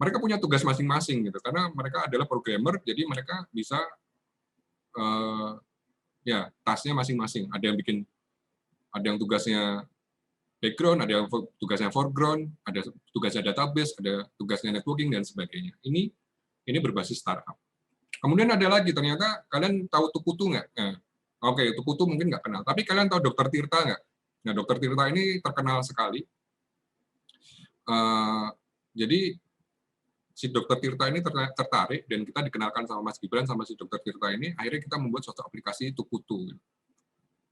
Mereka punya tugas masing-masing gitu, karena mereka adalah programmer, jadi mereka bisa ya tasnya masing-masing. Ada yang tugasnya background, ada yang tugasnya foreground, ada tugasnya database, ada tugasnya networking dan sebagainya. Ini berbasis startup. Kemudian ada lagi, ternyata kalian tahu Tukutu nggak? Nah, Oke, Tukutu mungkin nggak kenal, tapi kalian tahu Dr. Tirta nggak? Nah, Dr. Tirta ini terkenal sekali. Jadi, si Dr. Tirta ini tertarik, dan kita dikenalkan sama Mas Gibran sama si Dr. Tirta ini, akhirnya kita membuat suatu aplikasi Tukutu.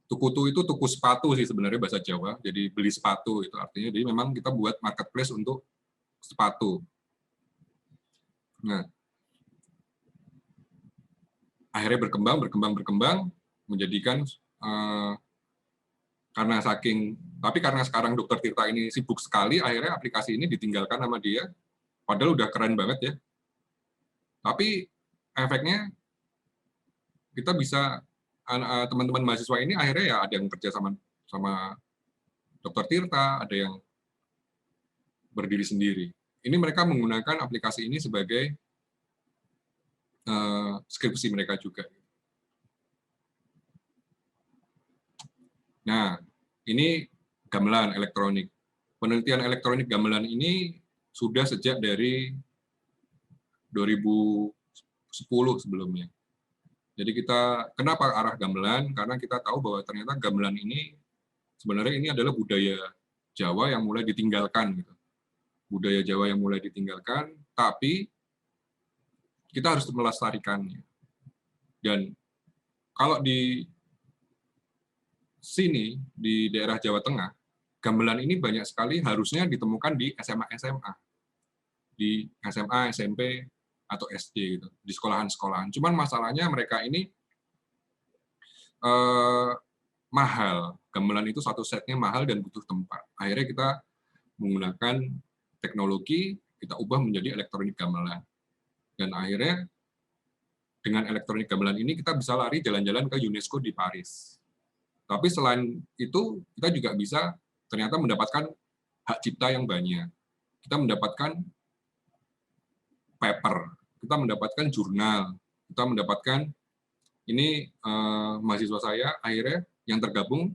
Tukutu itu tuku sepatu sih sebenarnya bahasa Jawa, jadi beli sepatu itu artinya. Jadi memang kita buat marketplace untuk sepatu. Nah, akhirnya berkembang, menjadikan karena sekarang Dr. Tirta ini sibuk sekali, akhirnya aplikasi ini ditinggalkan sama dia, padahal udah keren banget ya. Tapi efeknya kita bisa, teman-teman mahasiswa ini akhirnya ya ada yang kerja sama Dr. Tirta, ada yang berdiri sendiri. Ini mereka menggunakan aplikasi ini sebagai skripsi mereka juga. Nah, ini gamelan elektronik. Penelitian elektronik gamelan ini sudah sejak dari 2010 sebelumnya. Jadi kenapa arah gamelan? Karena kita tahu bahwa ternyata gamelan ini sebenarnya ini adalah budaya Jawa yang mulai ditinggalkan. Gitu. Budaya Jawa yang mulai ditinggalkan, tapi kita harus melestarikannya. Dan kalau di sini, di daerah Jawa Tengah, gamelan ini banyak sekali harusnya ditemukan di SMA-SMA. Di SMA, SMP, atau SD, gitu, di sekolahan-sekolahan. Cuman masalahnya mereka ini mahal. Gamelan itu satu setnya mahal dan butuh tempat. Akhirnya kita menggunakan teknologi, kita ubah menjadi elektronik gamelan. Dan akhirnya dengan elektronik gamelan ini kita bisa lari jalan-jalan ke UNESCO di Paris. Tapi selain itu, kita juga bisa ternyata mendapatkan hak cipta yang banyak. Kita mendapatkan paper, kita mendapatkan jurnal, kita mendapatkan ini mahasiswa saya akhirnya yang tergabung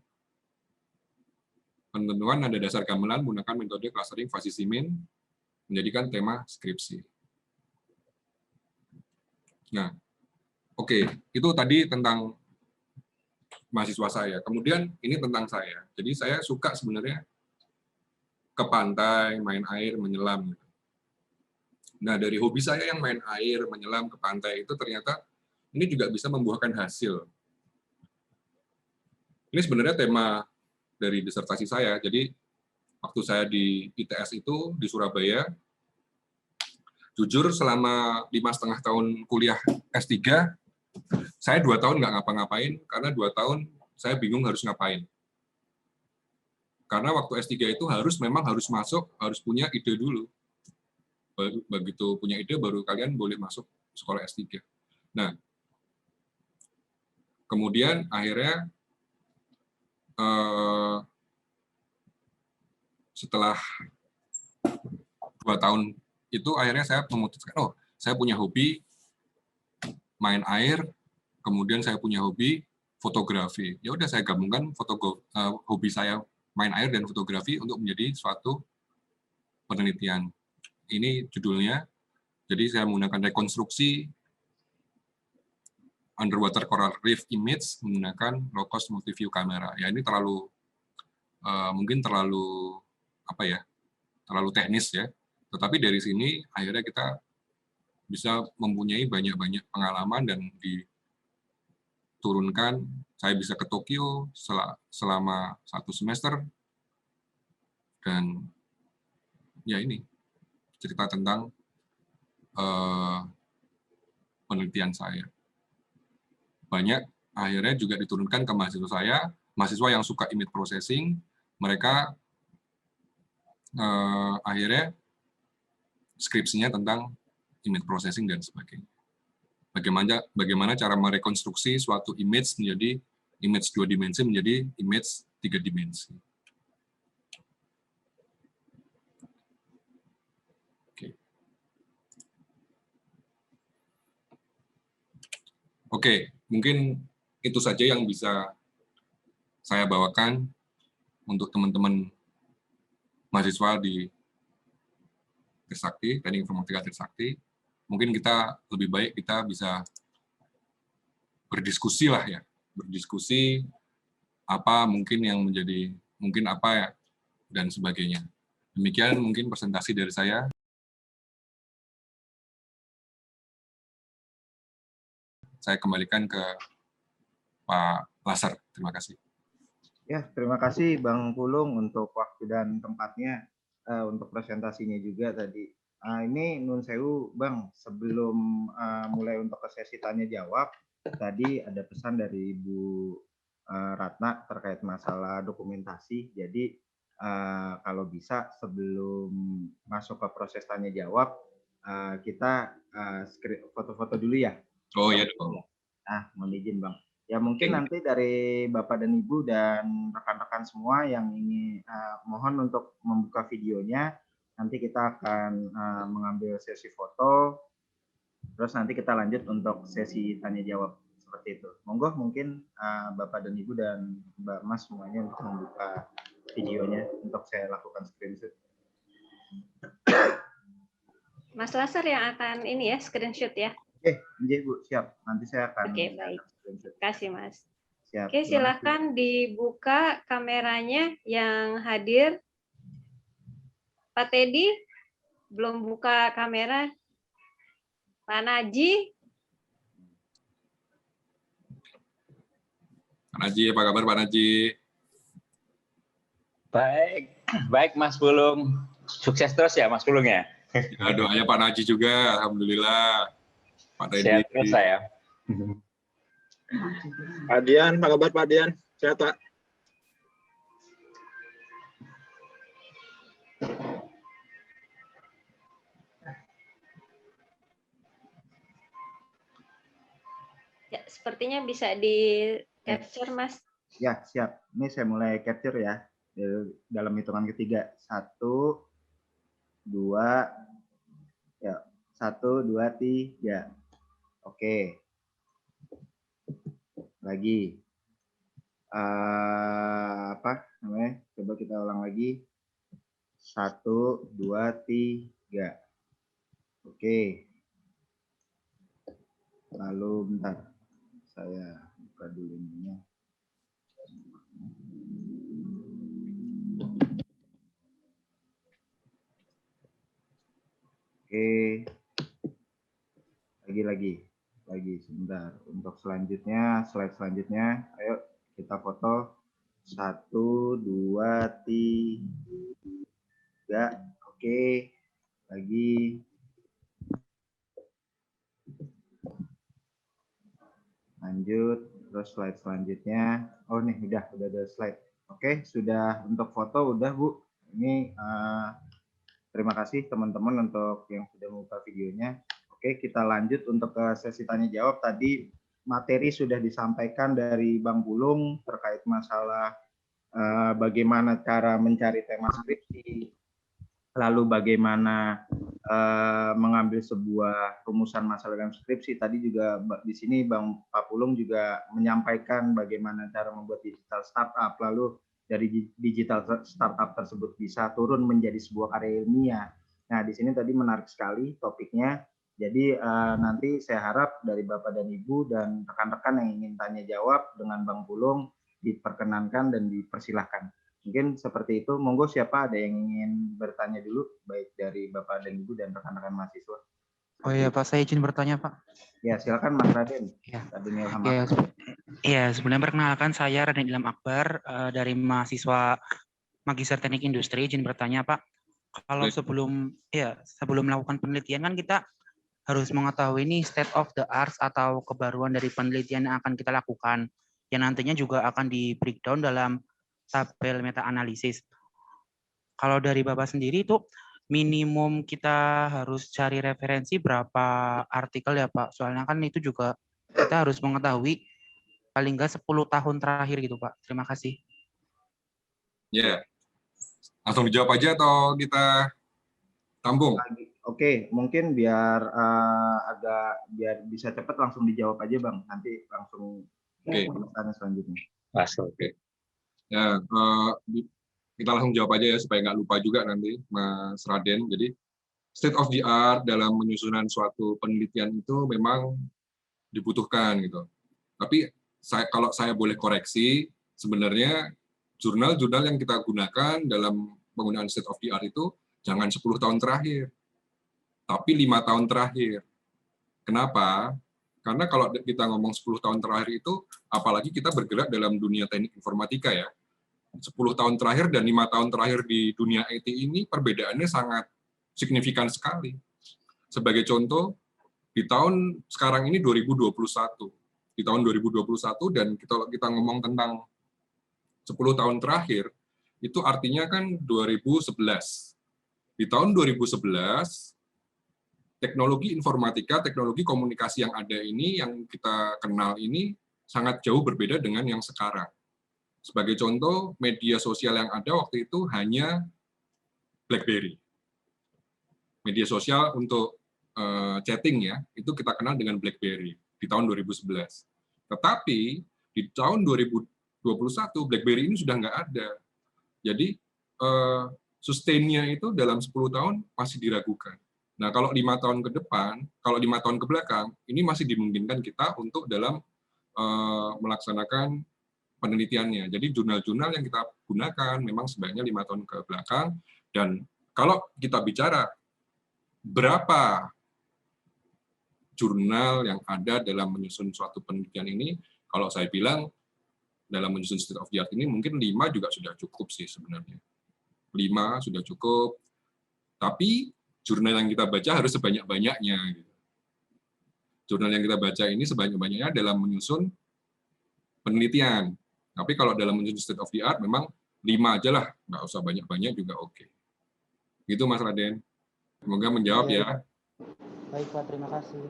penentuan nada dasar gamelan menggunakan metode clustering Vasisimin menjadikan tema skripsi. Nah, oke, itu tadi tentang mahasiswa saya. Kemudian ini tentang saya. Jadi saya suka sebenarnya ke pantai, main air, menyelam. Nah, dari hobi saya yang main air, menyelam ke pantai itu ternyata ini juga bisa membuahkan hasil. Ini sebenarnya tema dari disertasi saya. Jadi waktu saya di ITS itu di Surabaya, jujur selama 5,5 tahun kuliah S3, Saya 2 tahun nggak ngapa-ngapain, karena 2 tahun saya bingung harus ngapain. Karena waktu S3 itu memang harus masuk, harus punya ide dulu. Begitu punya ide, baru kalian boleh masuk sekolah S3. Nah, kemudian akhirnya setelah 2 tahun itu, akhirnya saya memutuskan, oh, saya punya hobi main air, kemudian saya punya hobi fotografi. Ya udah, saya gabungkan hobi saya main air dan fotografi untuk menjadi suatu penelitian. Ini judulnya. Jadi saya menggunakan rekonstruksi underwater coral reef image menggunakan low cost multi view kamera. Ya ini mungkin terlalu terlalu teknis ya. Tetapi dari sini akhirnya kita bisa mempunyai banyak-banyak pengalaman dan diturunkan. Saya bisa ke Tokyo selama 1 semester, dan ya ini cerita tentang penelitian saya. Banyak akhirnya juga diturunkan ke mahasiswa saya, mahasiswa yang suka image processing, mereka akhirnya skripsinya tentang image processing dan sebagainya. Bagaimana cara merekonstruksi suatu image menjadi image 2 dimensi menjadi image 3 dimensi. Oke, mungkin itu saja yang bisa saya bawakan untuk teman-teman mahasiswa di Trisakti, Teknik Informatika Trisakti. Mungkin kita lebih baik kita bisa berdiskusi lah ya, berdiskusi apa mungkin yang menjadi, mungkin apa ya, dan sebagainya. Demikian mungkin presentasi dari saya. Saya kembalikan ke Pak Lasar. Terima kasih. Ya, terima kasih Bang Pulung untuk waktu dan tempatnya, untuk presentasinya juga tadi. Ini nun sewu Bang, sebelum mulai untuk ke sesi tanya jawab, tadi ada pesan dari Ibu Ratna terkait masalah dokumentasi. Jadi kalau bisa sebelum masuk ke proses tanya jawab, kita foto-foto dulu ya. Oh iya dong. Nah, mohon izin Bang. Ya mungkin nanti dari Bapak dan Ibu dan rekan-rekan semua yang ini mohon untuk membuka videonya, nanti kita akan mengambil sesi foto, terus nanti kita lanjut untuk sesi tanya jawab seperti itu. Monggo mungkin Bapak dan Ibu dan Mbak Mas semuanya untuk membuka videonya untuk saya lakukan screenshot. Mas Lasar yang akan ini ya, screenshot ya. Oke, Bu, siap. Nanti saya akan baik. Terima kasih, Mas. Siap. Oke, silakan dibuka kameranya yang hadir. Pak Teddy, belum buka kamera. Pak Naji. Pak Naji, apa kabar Pak Naji? Baik Mas Pulung. Sukses terus ya Mas Pulung ya. Ya, doanya Pak Naji juga, alhamdulillah. Pak Teddy. Sehat terus saya. Pak Dian, apa kabar Pak Dian? Sehat Pak? Ya, sepertinya bisa di capture, Mas. Ya, siap. Ini saya mulai capture ya. Dalam hitungan ketiga. 1, 2, ya. 1, 2, 3. Oke. Lagi. Apa namanya? Coba kita ulang lagi. 1, 2, 3. Oke. Lalu bentar. Saya buka dulu ininya. Oke. Lagi sebentar. Untuk selanjutnya, slide selanjutnya, ayo kita foto. 1, 2, 3. Oke. Lagi. Lanjut, terus slide selanjutnya. Oh nih, udah ada slide. Oke, sudah untuk foto udah Bu. Ini terima kasih teman-teman untuk yang sudah membuka videonya. Oke, kita lanjut untuk ke sesi tanya jawab. Tadi materi sudah disampaikan dari Bang Pulung terkait masalah bagaimana cara mencari tema skripsi, lalu bagaimana mengambil sebuah rumusan masalah dalam skripsi. Tadi juga di sini Bang Pak Pulung juga menyampaikan bagaimana cara membuat digital startup, lalu dari digital startup tersebut bisa turun menjadi sebuah karya ilmiah. Nah, di sini tadi menarik sekali topiknya. Jadi nanti saya harap dari Bapak dan Ibu dan rekan-rekan yang ingin tanya jawab dengan Bang Pulung diperkenankan dan dipersilahkan. Mungkin seperti itu. Monggo siapa ada yang ingin bertanya dulu, baik dari Bapak dan Ibu dan rekan-rekan mahasiswa. Oh iya Pak, saya izin bertanya Pak. Ya, silakan Mas Raden. Ya. Raden Ilham Ya, Akbar. sebelumnya perkenalkan saya Raden Ilham Akbar dari mahasiswa Magister Teknik Industri. Izin bertanya Pak, kalau sebelum melakukan penelitian kan kita harus mengetahui ini state of the art atau kebaruan dari penelitian yang akan kita lakukan, yang nantinya juga akan di breakdown dalam tabel meta analisis. Kalau dari Bapak sendiri itu minimum kita harus cari referensi berapa artikel ya Pak? Soalnya kan itu juga kita harus mengetahui paling nggak 10 tahun terakhir gitu Pak. Terima kasih. Ya, langsung dijawab aja atau kita tampung? Oke, mungkin biar biar bisa cepat langsung dijawab aja Bang. Nanti langsung tanya selanjutnya. Oke. Ya, kita langsung jawab aja ya supaya nggak lupa juga nanti Mas Raden. Jadi state of the art dalam menyusunan suatu penelitian itu memang dibutuhkan gitu. Tapi kalau saya boleh koreksi, sebenarnya jurnal-jurnal yang kita gunakan dalam penggunaan state of the art itu jangan 10 tahun terakhir, tapi 5 tahun terakhir. Kenapa? Karena kalau kita ngomong 10 tahun terakhir itu, apalagi kita bergerak dalam dunia teknik informatika ya, 10 tahun terakhir dan 5 tahun terakhir di dunia IT ini perbedaannya sangat signifikan sekali. Sebagai contoh, di tahun sekarang ini 2021. Di tahun 2021 dan kita ngomong tentang 10 tahun terakhir, itu artinya kan 2011. Di tahun 2011, teknologi informatika, teknologi komunikasi yang ada ini, yang kita kenal ini, sangat jauh berbeda dengan yang sekarang. Sebagai contoh, media sosial yang ada waktu itu hanya BlackBerry. Media sosial untuk chatting ya, itu kita kenal dengan BlackBerry di tahun 2011. Tetapi di tahun 2021, BlackBerry ini sudah nggak ada. Jadi sustain-nya itu dalam 10 tahun masih diragukan. Nah, kalau 5 tahun ke depan, kalau 5 tahun ke belakang, ini masih dimungkinkan kita untuk dalam melaksanakan penelitiannya. Jadi jurnal-jurnal yang kita gunakan memang sebaiknya 5 tahun ke belakang. Dan kalau kita bicara berapa jurnal yang ada dalam menyusun suatu penelitian ini, kalau saya bilang dalam menyusun state of the art ini mungkin 5 juga sudah cukup sih sebenarnya. 5 sudah cukup. Tapi jurnal yang kita baca harus sebanyak-banyaknya. Jurnal yang kita baca ini sebanyak-banyaknya dalam menyusun penelitian. Tapi kalau dalam menyusun state of the art, memang 5 aja lah, nggak usah banyak-banyak juga oke. Gitu Mas Raden. Semoga menjawab ya. Baik Pak, terima kasih.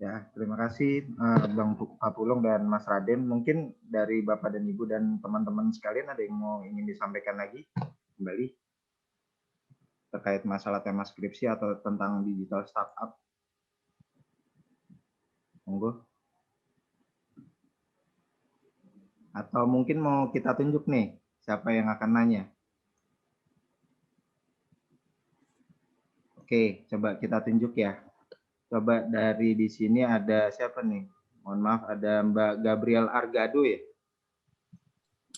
Ya, terima kasih Bang Pak Pulung dan Mas Raden. Mungkin dari Bapak dan Ibu dan teman-teman sekalian ada yang ingin disampaikan lagi kembali terkait masalah tema skripsi atau tentang digital startup. Monggo. Atau mungkin mau kita tunjuk nih siapa yang akan nanya. Oke, coba kita tunjuk ya. Coba dari di sini ada siapa nih? Mohon maaf, ada Mbak Gabriel Argado ya?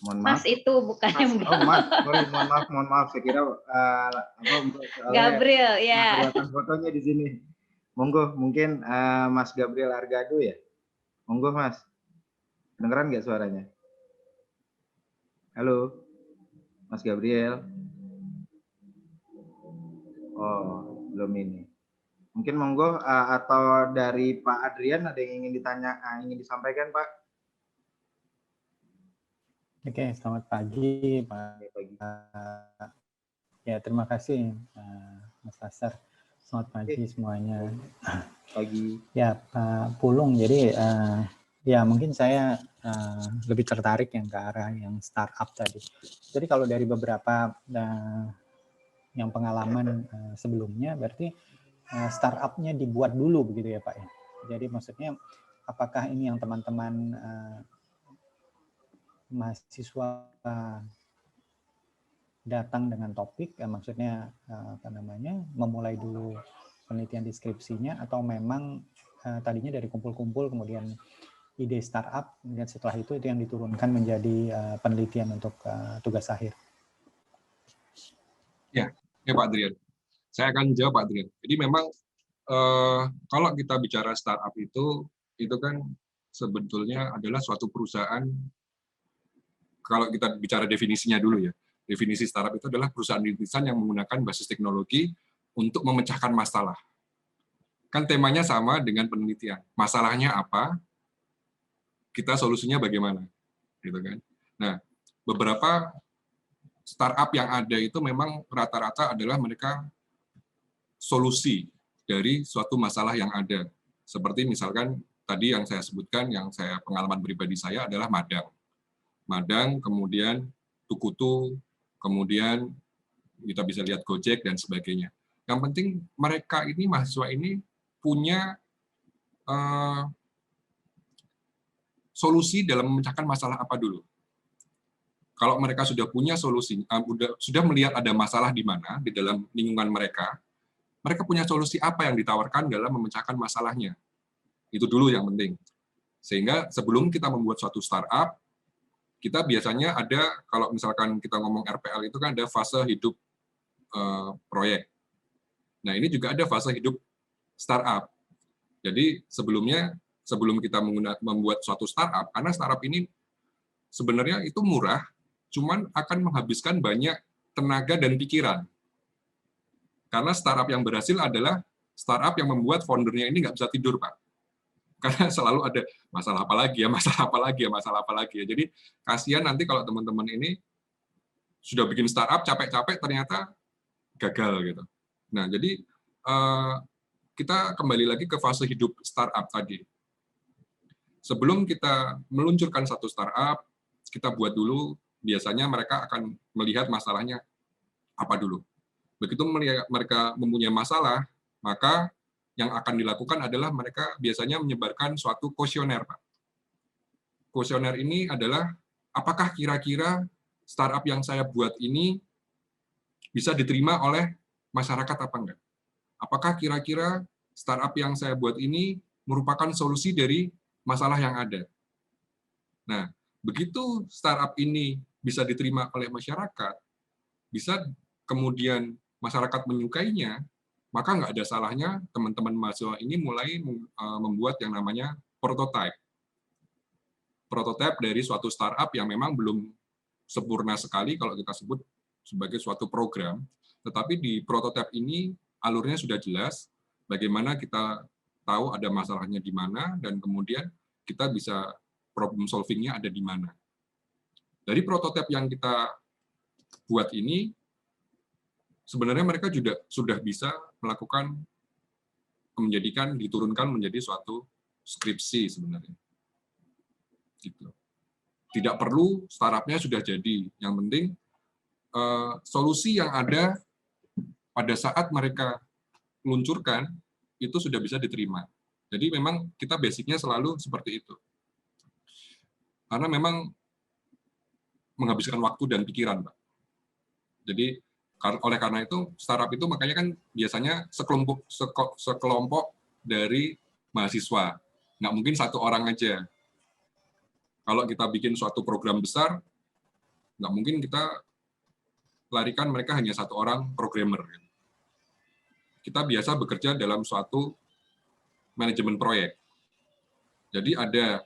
Mohon maaf. Mas itu bukannya Mbak. Oh, Mas. Sorry, mohon maaf. Saya kira Gabriel, ya. Kelihatan fotonya di sini. Monggo, mungkin Mas Gabriel Argado ya? Monggo, Mas. Dengeran nggak suaranya? Halo, Mas Gabriel. Oh, belum ini. Mungkin monggo atau dari Pak Adrian ada yang ingin ingin disampaikan, Pak? Oke, selamat pagi, Pak. Ya, terima kasih, Mas Lasar. Selamat pagi semuanya. Pagi. Ya, Pak Pulung. Jadi, ya mungkin saya lebih tertarik yang ke arah yang startup tadi. Jadi kalau dari beberapa yang pengalaman sebelumnya, berarti startupnya dibuat dulu begitu ya Pak ya. Jadi maksudnya apakah ini yang teman-teman mahasiswa datang dengan topik, maksudnya apa namanya, memulai dulu penelitian deskripsinya, atau memang tadinya dari kumpul-kumpul kemudian ide startup, kemudian setelah itu yang diturunkan menjadi penelitian untuk tugas akhir. Ya, Pak Adrian. Saya akan jawab Pak Adrian. Jadi memang kalau kita bicara startup itu kan sebetulnya adalah suatu perusahaan. Kalau kita bicara definisinya dulu ya, definisi startup itu adalah perusahaan rintisan yang menggunakan basis teknologi untuk memecahkan masalah. Kan temanya sama dengan penelitian. Masalahnya apa? Kita solusinya bagaimana? Gitu kan. Nah, beberapa startup yang ada itu memang rata-rata adalah mereka solusi dari suatu masalah yang ada. Seperti misalkan tadi yang saya sebutkan, yang saya pengalaman pribadi saya adalah Madang, kemudian Tukutu, kemudian kita bisa lihat Gojek dan sebagainya. Yang penting mereka ini, mahasiswa ini punya solusi dalam memecahkan masalah apa dulu. Kalau mereka sudah punya solusi, sudah melihat ada masalah di mana di dalam lingkungan mereka punya solusi apa yang ditawarkan dalam memecahkan masalahnya. Itu dulu yang penting. Sehingga sebelum kita membuat suatu startup, kita biasanya ada, kalau misalkan kita ngomong RPL itu kan ada fase hidup proyek. Nah, ini juga ada fase hidup startup. Jadi sebelum kita membuat suatu startup, karena startup ini sebenarnya itu murah, cuman akan menghabiskan banyak tenaga dan pikiran. Karena startup yang berhasil adalah startup yang membuat foundernya ini nggak bisa tidur, Pak. Karena selalu ada masalah apa lagi ya, masalah apa lagi ya, masalah apa lagi ya. Jadi kasihan nanti kalau teman-teman ini sudah bikin startup capek-capek ternyata gagal gitu. Nah, jadi kita kembali lagi ke fase hidup startup tadi. Sebelum kita meluncurkan satu startup, kita buat dulu, biasanya mereka akan melihat masalahnya apa dulu. Begitu mereka mempunyai masalah, maka yang akan dilakukan adalah mereka biasanya menyebarkan suatu kuesioner, Pak. Kuesioner ini adalah apakah kira-kira startup yang saya buat ini bisa diterima oleh masyarakat apa enggak? Apakah kira-kira startup yang saya buat ini merupakan solusi dari masalah yang ada? Nah, begitu startup ini bisa diterima oleh masyarakat, bisa kemudian masyarakat menyukainya, maka nggak ada salahnya teman-teman mahasiswa ini mulai membuat yang namanya prototype. Prototype dari suatu startup yang memang belum sempurna sekali kalau kita sebut sebagai suatu program, tetapi di prototype ini alurnya sudah jelas, bagaimana kita tahu ada masalahnya di mana, dan kemudian kita bisa problem solving-nya ada di mana. Dari prototype yang kita buat ini, sebenarnya mereka juga sudah bisa melakukan diturunkan menjadi suatu skripsi sebenarnya. Gitu. Tidak perlu startupnya sudah jadi. Yang penting solusi yang ada pada saat mereka luncurkan itu sudah bisa diterima. Jadi memang kita basicnya selalu seperti itu. Karena memang menghabiskan waktu dan pikiran, Pak. Jadi oleh karena itu startup itu makanya kan biasanya sekelompok dari mahasiswa, nggak mungkin satu orang aja. Kalau kita bikin suatu program besar, nggak mungkin kita larikan mereka hanya satu orang programmer. Kita biasa bekerja dalam suatu manajemen proyek. Jadi ada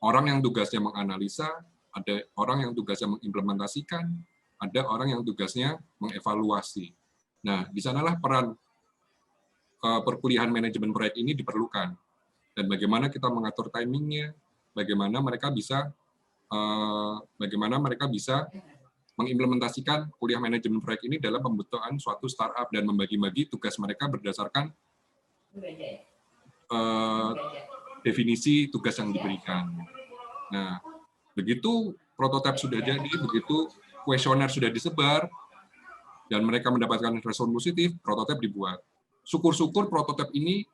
orang yang tugasnya menganalisa, ada orang yang tugasnya mengimplementasikan, ada orang yang tugasnya mengevaluasi. Nah, di sanalah peran perkuliahan manajemen proyek ini diperlukan, dan bagaimana kita mengatur timingnya, bagaimana mereka bisa mengimplementasikan kuliah manajemen proyek ini dalam pembentukan suatu startup dan membagi-bagi tugas mereka berdasarkan definisi tugas yang diberikan. Nah, begitu prototipe sudah jadi, begitu kuesioner sudah disebar, dan mereka mendapatkan respon positif, prototipe dibuat. Syukur-syukur prototipe ini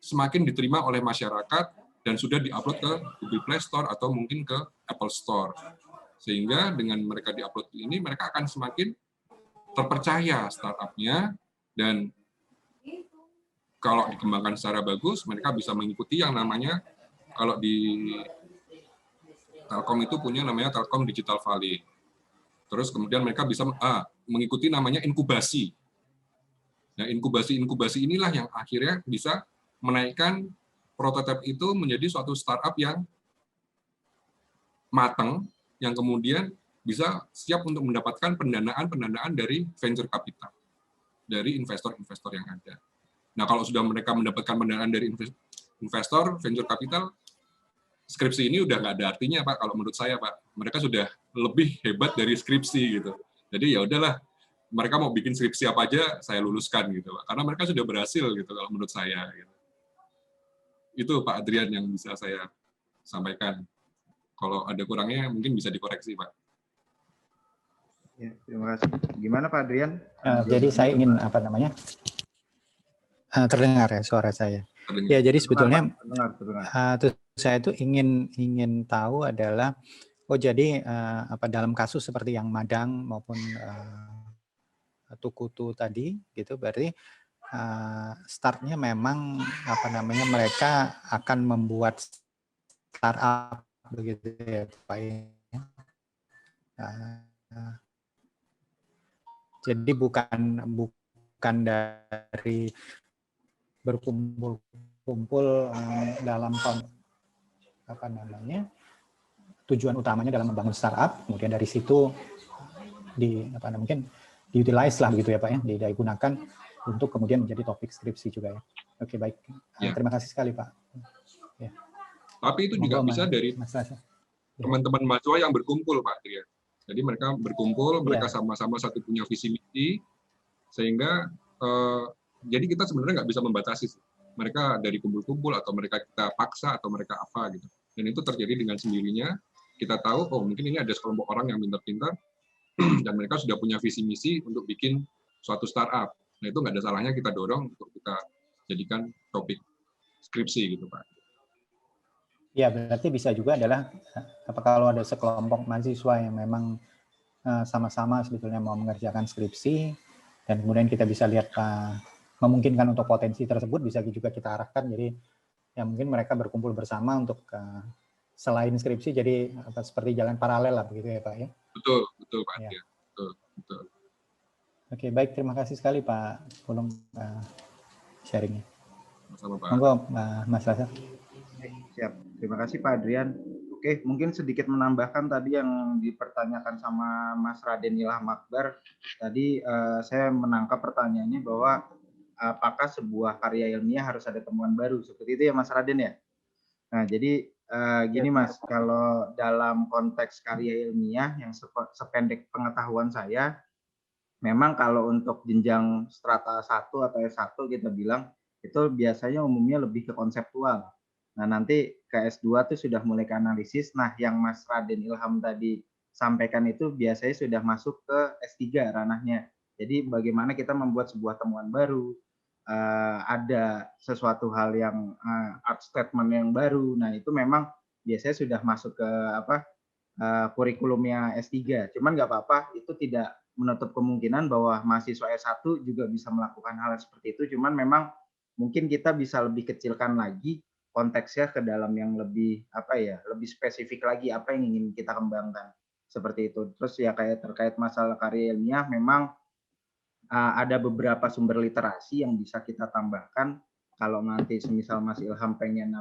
semakin diterima oleh masyarakat dan sudah diupload ke Google Play Store atau mungkin ke Apple Store. Sehingga dengan mereka diupload ini, mereka akan semakin terpercaya startup-nya, dan kalau dikembangkan secara bagus, mereka bisa mengikuti yang namanya, kalau di Telkom itu punya namanya Telkom Digital Valley. Terus kemudian mereka bisa mengikuti namanya inkubasi. Nah, inkubasi inilah yang akhirnya bisa menaikkan prototipe itu menjadi suatu startup yang matang, yang kemudian bisa siap untuk mendapatkan pendanaan dari venture capital, dari investor-investor yang ada. Nah, kalau sudah mereka mendapatkan pendanaan dari investor, venture capital, skripsi ini udah nggak ada artinya, Pak, kalau menurut saya, Pak. Mereka sudah lebih hebat dari skripsi, gitu. Jadi ya udahlah, mereka mau bikin skripsi apa aja, saya luluskan, gitu, Pak. Karena mereka sudah berhasil, gitu, kalau menurut saya. Gitu. Itu, Pak Adrian, yang bisa saya sampaikan. Kalau ada kurangnya, mungkin bisa dikoreksi, Pak. Ya, terima kasih. Gimana, Pak Adrian? Jadi saya ingin, terdengar ya suara saya. Terdengar. Ya, jadi sebetulnya terdengar. Saya itu ingin tahu adalah, jadi dalam kasus seperti yang Madang maupun Tukutu tadi, gitu, berarti startnya memang mereka akan membuat startup begitu ya, Pak. Jadi bukan dari berkumpul dalam tujuan utamanya dalam membangun startup, kemudian dari situ mungkin diutilize lah begitu ya, Pak, ya, digunakan untuk kemudian menjadi topik skripsi juga ya. Oke, baik. Ya. Terima kasih sekali, Pak. Ya. Tapi itu juga bisa dari teman-teman mahasiswa yang berkumpul, Pak. Ya. Jadi mereka berkumpul, mereka sama-sama satu punya visi misi, sehingga jadi kita sebenarnya nggak bisa membatasi mereka dari kumpul-kumpul atau mereka kita paksa atau mereka apa gitu. Dan itu terjadi dengan sendirinya. Kita tahu, mungkin ini ada sekelompok orang yang pintar-pintar dan mereka sudah punya visi misi untuk bikin suatu startup. Nah, itu nggak ada salahnya kita dorong untuk kita jadikan topik skripsi gitu, Pak. Ya, berarti bisa juga adalah kalau ada sekelompok mahasiswa yang memang sama-sama sebetulnya mau mengerjakan skripsi, dan kemudian kita bisa lihat memungkinkan untuk potensi tersebut, bisa juga kita arahkan. Jadi ya mungkin mereka berkumpul bersama untuk selain skripsi, jadi seperti jalan paralel lah begitu ya, Pak, ya. Betul Pak. Ya. Betul. Oke, baik, terima kasih sekali Pak Pulung sharingnya. Sama Pak. Monggo Mas Lazar. Siap, terima kasih Pak Adrian. Oke, mungkin sedikit menambahkan tadi yang dipertanyakan sama Mas Raden Ilham Akbar. Tadi saya menangkap pertanyaannya bahwa apakah sebuah karya ilmiah harus ada temuan baru, seperti itu ya Mas Raden ya? Nah, jadi gini Mas, kalau dalam konteks karya ilmiah yang sependek pengetahuan saya, memang kalau untuk jenjang strata 1 atau S1 kita bilang, itu biasanya umumnya lebih ke konseptual. Nah, nanti ke S2 itu sudah mulai ke analisis. Nah, yang Mas Raden Ilham tadi sampaikan itu biasanya sudah masuk ke S3 ranahnya. Jadi bagaimana kita membuat sebuah temuan baru, ada sesuatu hal yang art statement yang baru. Nah, itu memang biasanya sudah masuk ke kurikulumnya S3. Cuman nggak apa-apa, itu tidak menutup kemungkinan bahwa mahasiswa S1 juga bisa melakukan hal seperti itu. Cuman memang mungkin kita bisa lebih kecilkan lagi konteksnya ke dalam yang lebih lebih spesifik lagi apa yang ingin kita kembangkan, seperti itu. Terus ya kayak terkait masalah karya ilmiah, memang ada beberapa sumber literasi yang bisa kita tambahkan kalau nanti semisal Mas Ilham pengen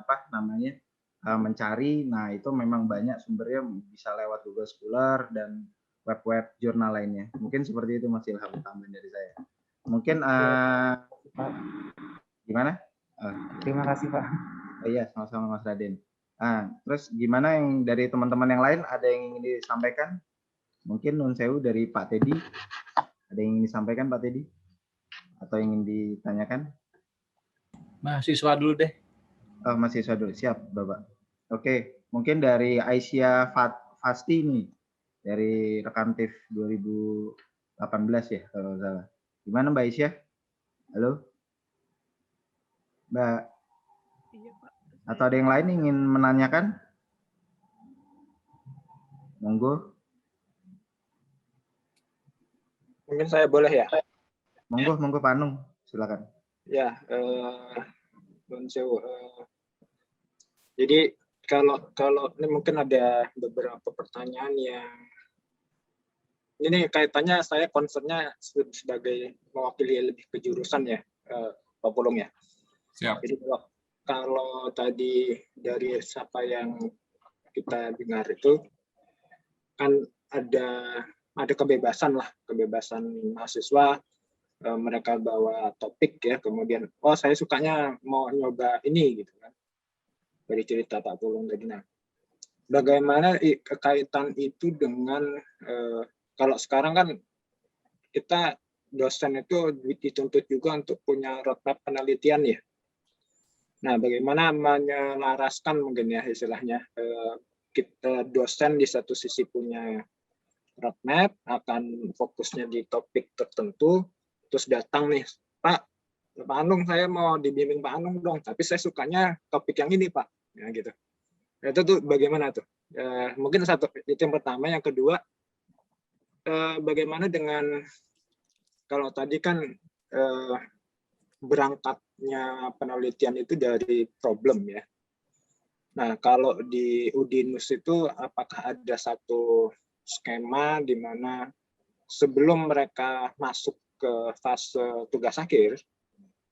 mencari. Nah, itu memang banyak sumbernya, bisa lewat Google Scholar dan web-web jurnal lainnya. Mungkin seperti itu Mas Ilham, tambahan dari saya. Mungkin Gimana? Terima kasih Pak. Oh iya, sama-sama Mas Raden. Terus gimana yang dari teman-teman yang lain, ada yang ingin disampaikan? Mungkin Nun Sewu dari Pak Teddy, ada yang ingin disampaikan Pak Teddy? Atau ingin ditanyakan? Mahasiswa dulu deh. Oh, mahasiswa dulu, siap Bapak. Oke, mungkin dari Aisyah Fasti nih, dari rekan TIF 2018 ya kalau nggak salah. Gimana Mbak Aisyah? Halo? Mbak? Atau ada yang lain ingin menanyakan? Monggo. Mungkin saya boleh ya? Monggo Pak Anung, silakan. Ya, Nun Sewu. Jadi kalau ini mungkin ada beberapa pertanyaan yang ini kaitannya, saya concernnya sebagai mewakili lebih ke jurusan ya, Pak Pulung ya. Siap. Jadi kalau tadi dari siapa yang kita dengar itu kan ada kebebasan mahasiswa, mereka bawa topik ya, kemudian oh saya sukanya mau nyoba ini gitu kan, dari cerita Pak Pulung tadi. Nah, bagaimana kaitan itu dengan kalau sekarang kan kita dosen itu dituntut juga untuk punya roadmap penelitian ya. Nah, bagaimana menyelaraskan mungkin ya istilahnya, kita dosen di satu sisi punya roadmap, akan fokusnya di topik tertentu, terus datang nih, Pak Anung, saya mau dibimbing Pak Anung dong, tapi saya sukanya topik yang ini Pak, ya gitu. Nah, itu tuh bagaimana tuh? Mungkin satu itu yang pertama. Yang kedua, bagaimana dengan kalau tadi kan berangkatnya penelitian itu dari problem ya. Nah, kalau di Udinus itu apakah ada satu skema di mana sebelum mereka masuk ke fase tugas akhir,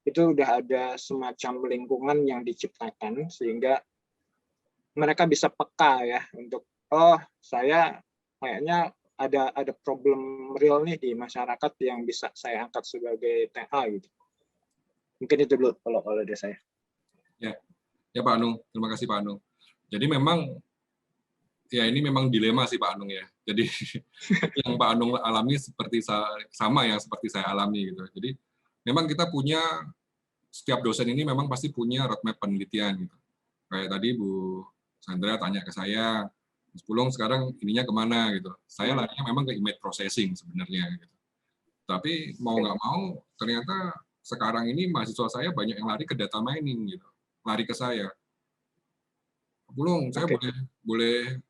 itu udah ada semacam lingkungan yang diciptakan sehingga mereka bisa peka ya untuk, oh saya kayaknya ada problem real nih di masyarakat yang bisa saya angkat sebagai TA gitu. Mungkin itu dulu kalau dari saya. Ya Pak Anung, terima kasih Pak Anung. Jadi memang ya ini memang dilema sih Pak Anung ya. Jadi yang Pak Anung alami seperti sama yang seperti saya alami gitu. Jadi memang kita punya, setiap dosen ini memang pasti punya roadmap penelitian gitu. Kayak tadi Bu Sandra tanya ke saya, Mas Pulung sekarang ininya kemana gitu. Saya larinya memang ke image processing sebenarnya gitu. Tapi mau nggak mau ternyata sekarang ini mahasiswa saya banyak yang lari ke data mining gitu, lari ke saya. Pak Pulung, saya boleh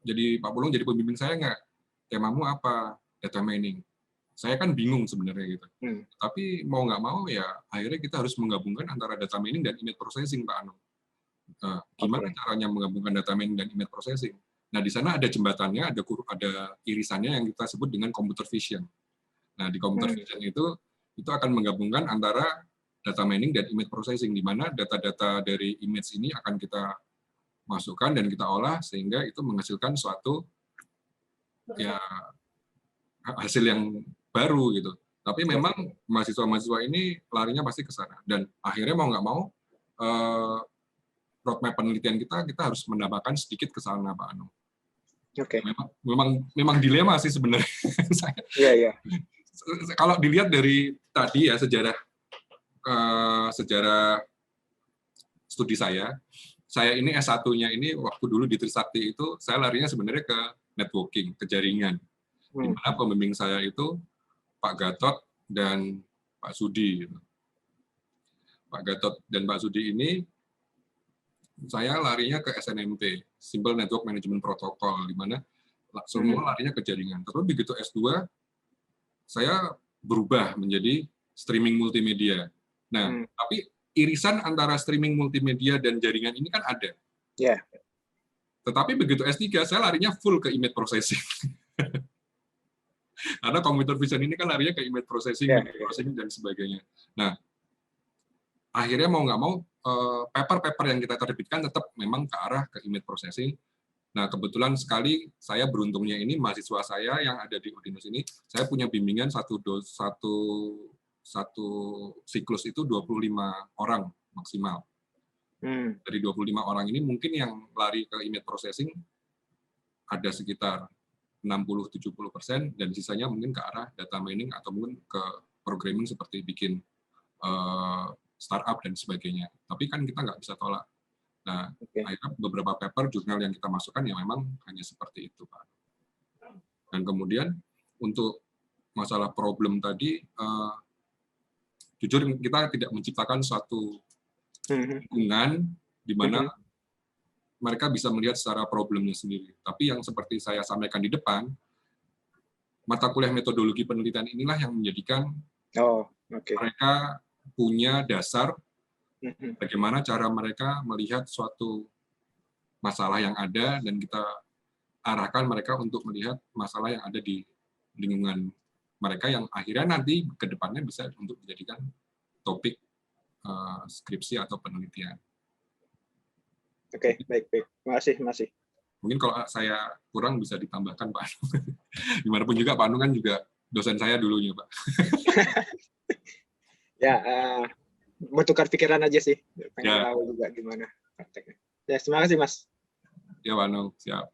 jadi Pak Pulung jadi pembimbing saya nggak? Temamu apa? Data mining. Saya kan bingung sebenarnya gitu. Tapi mau nggak mau ya akhirnya kita harus menggabungkan antara data mining dan image processing Pak Anung. Nah, gimana caranya menggabungkan data mining dan image processing? Nah, di sana ada jembatannya, ada irisannya yang kita sebut dengan computer vision. Nah, di computer vision itu akan menggabungkan antara data mining dan image processing, di mana data-data dari image ini akan kita masukkan dan kita olah sehingga itu menghasilkan suatu ya hasil yang baru gitu. Tapi memang mahasiswa-mahasiswa ini larinya pasti ke sana, dan akhirnya mau nggak mau roadmap penelitian kita harus menambahkan sedikit ke sana Pak Anung. Oke. Memang dilema sih sebenarnya. Iya. Kalau dilihat dari tadi ya sejarah studi saya ini S1-nya ini waktu dulu di Trisakti itu saya larinya sebenarnya ke networking, ke jaringan. Di mana pembimbing saya itu Pak Gatot dan Pak Sudi. Pak Gatot dan Pak Sudi ini saya larinya ke SNMP, Simple Network Management Protocol, di mana semua larinya ke jaringan. Terus begitu S2, saya berubah menjadi streaming multimedia. Nah, tapi irisan antara streaming multimedia dan jaringan ini kan ada. Yeah. Tetapi begitu S3, saya larinya full ke image processing. Karena computer vision ini kan larinya ke image processing, processing dan sebagainya. Nah, akhirnya mau nggak mau, paper-paper yang kita terbitkan tetap memang ke arah ke image processing. Nah, kebetulan sekali saya beruntungnya ini mahasiswa saya yang ada di Udinus ini, saya punya bimbingan satu satu siklus itu 25 orang maksimal. Dari 25 orang ini mungkin yang lari ke image processing ada sekitar 60-70%, dan sisanya mungkin ke arah data mining atau mungkin ke programming seperti bikin startup dan sebagainya. Tapi kan kita nggak bisa tolak. Nah, akhirnya beberapa paper jurnal yang kita masukkan ya memang hanya seperti itu, Pak. Dan kemudian untuk masalah problem tadi, jujur kita tidak menciptakan suatu lingkungan di mana mereka bisa melihat secara problemnya sendiri. Tapi yang seperti saya sampaikan di depan, mata kuliah metodologi penelitian inilah yang menjadikan mereka punya dasar bagaimana cara mereka melihat suatu masalah yang ada, dan kita arahkan mereka untuk melihat masalah yang ada di lingkungan mereka yang akhirnya nanti ke depannya bisa untuk dijadikan topik skripsi atau penelitian. Oke, baik. Masih. Mungkin kalau saya kurang bisa ditambahkan, Pak Anu. Gimana pun juga Pak Anu kan juga dosen saya dulunya, Pak. Ya, mau tukar pikiran aja sih. Pengen tahu juga gimana prakteknya. Ya, terima kasih, Mas. Ya, Pak Anu, siap.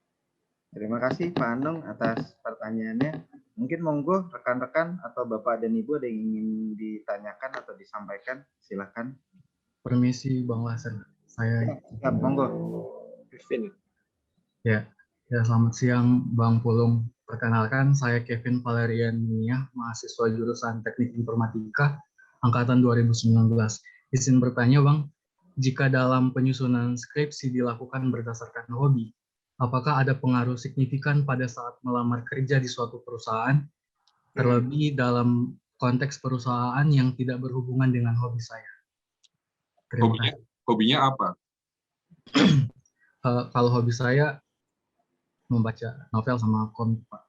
Terima kasih Pak Anung atas pertanyaannya. Mungkin monggo rekan-rekan atau Bapak dan Ibu ada yang ingin ditanyakan atau disampaikan, silakan. Permisi Bang Lasen. Saya siap, monggo. Kevin. Ya, selamat siang Bang Pulung. Perkenalkan, saya Kevin Valerian Nia, mahasiswa jurusan Teknik Informatika angkatan 2019. Izin bertanya, Bang, jika dalam penyusunan skripsi dilakukan berdasarkan hobi, apakah ada pengaruh signifikan pada saat melamar kerja di suatu perusahaan, terlebih dalam konteks perusahaan yang tidak berhubungan dengan hobi saya? Terima kasih. Hobinya apa? Kalau hobi saya membaca novel sama komik, Pak.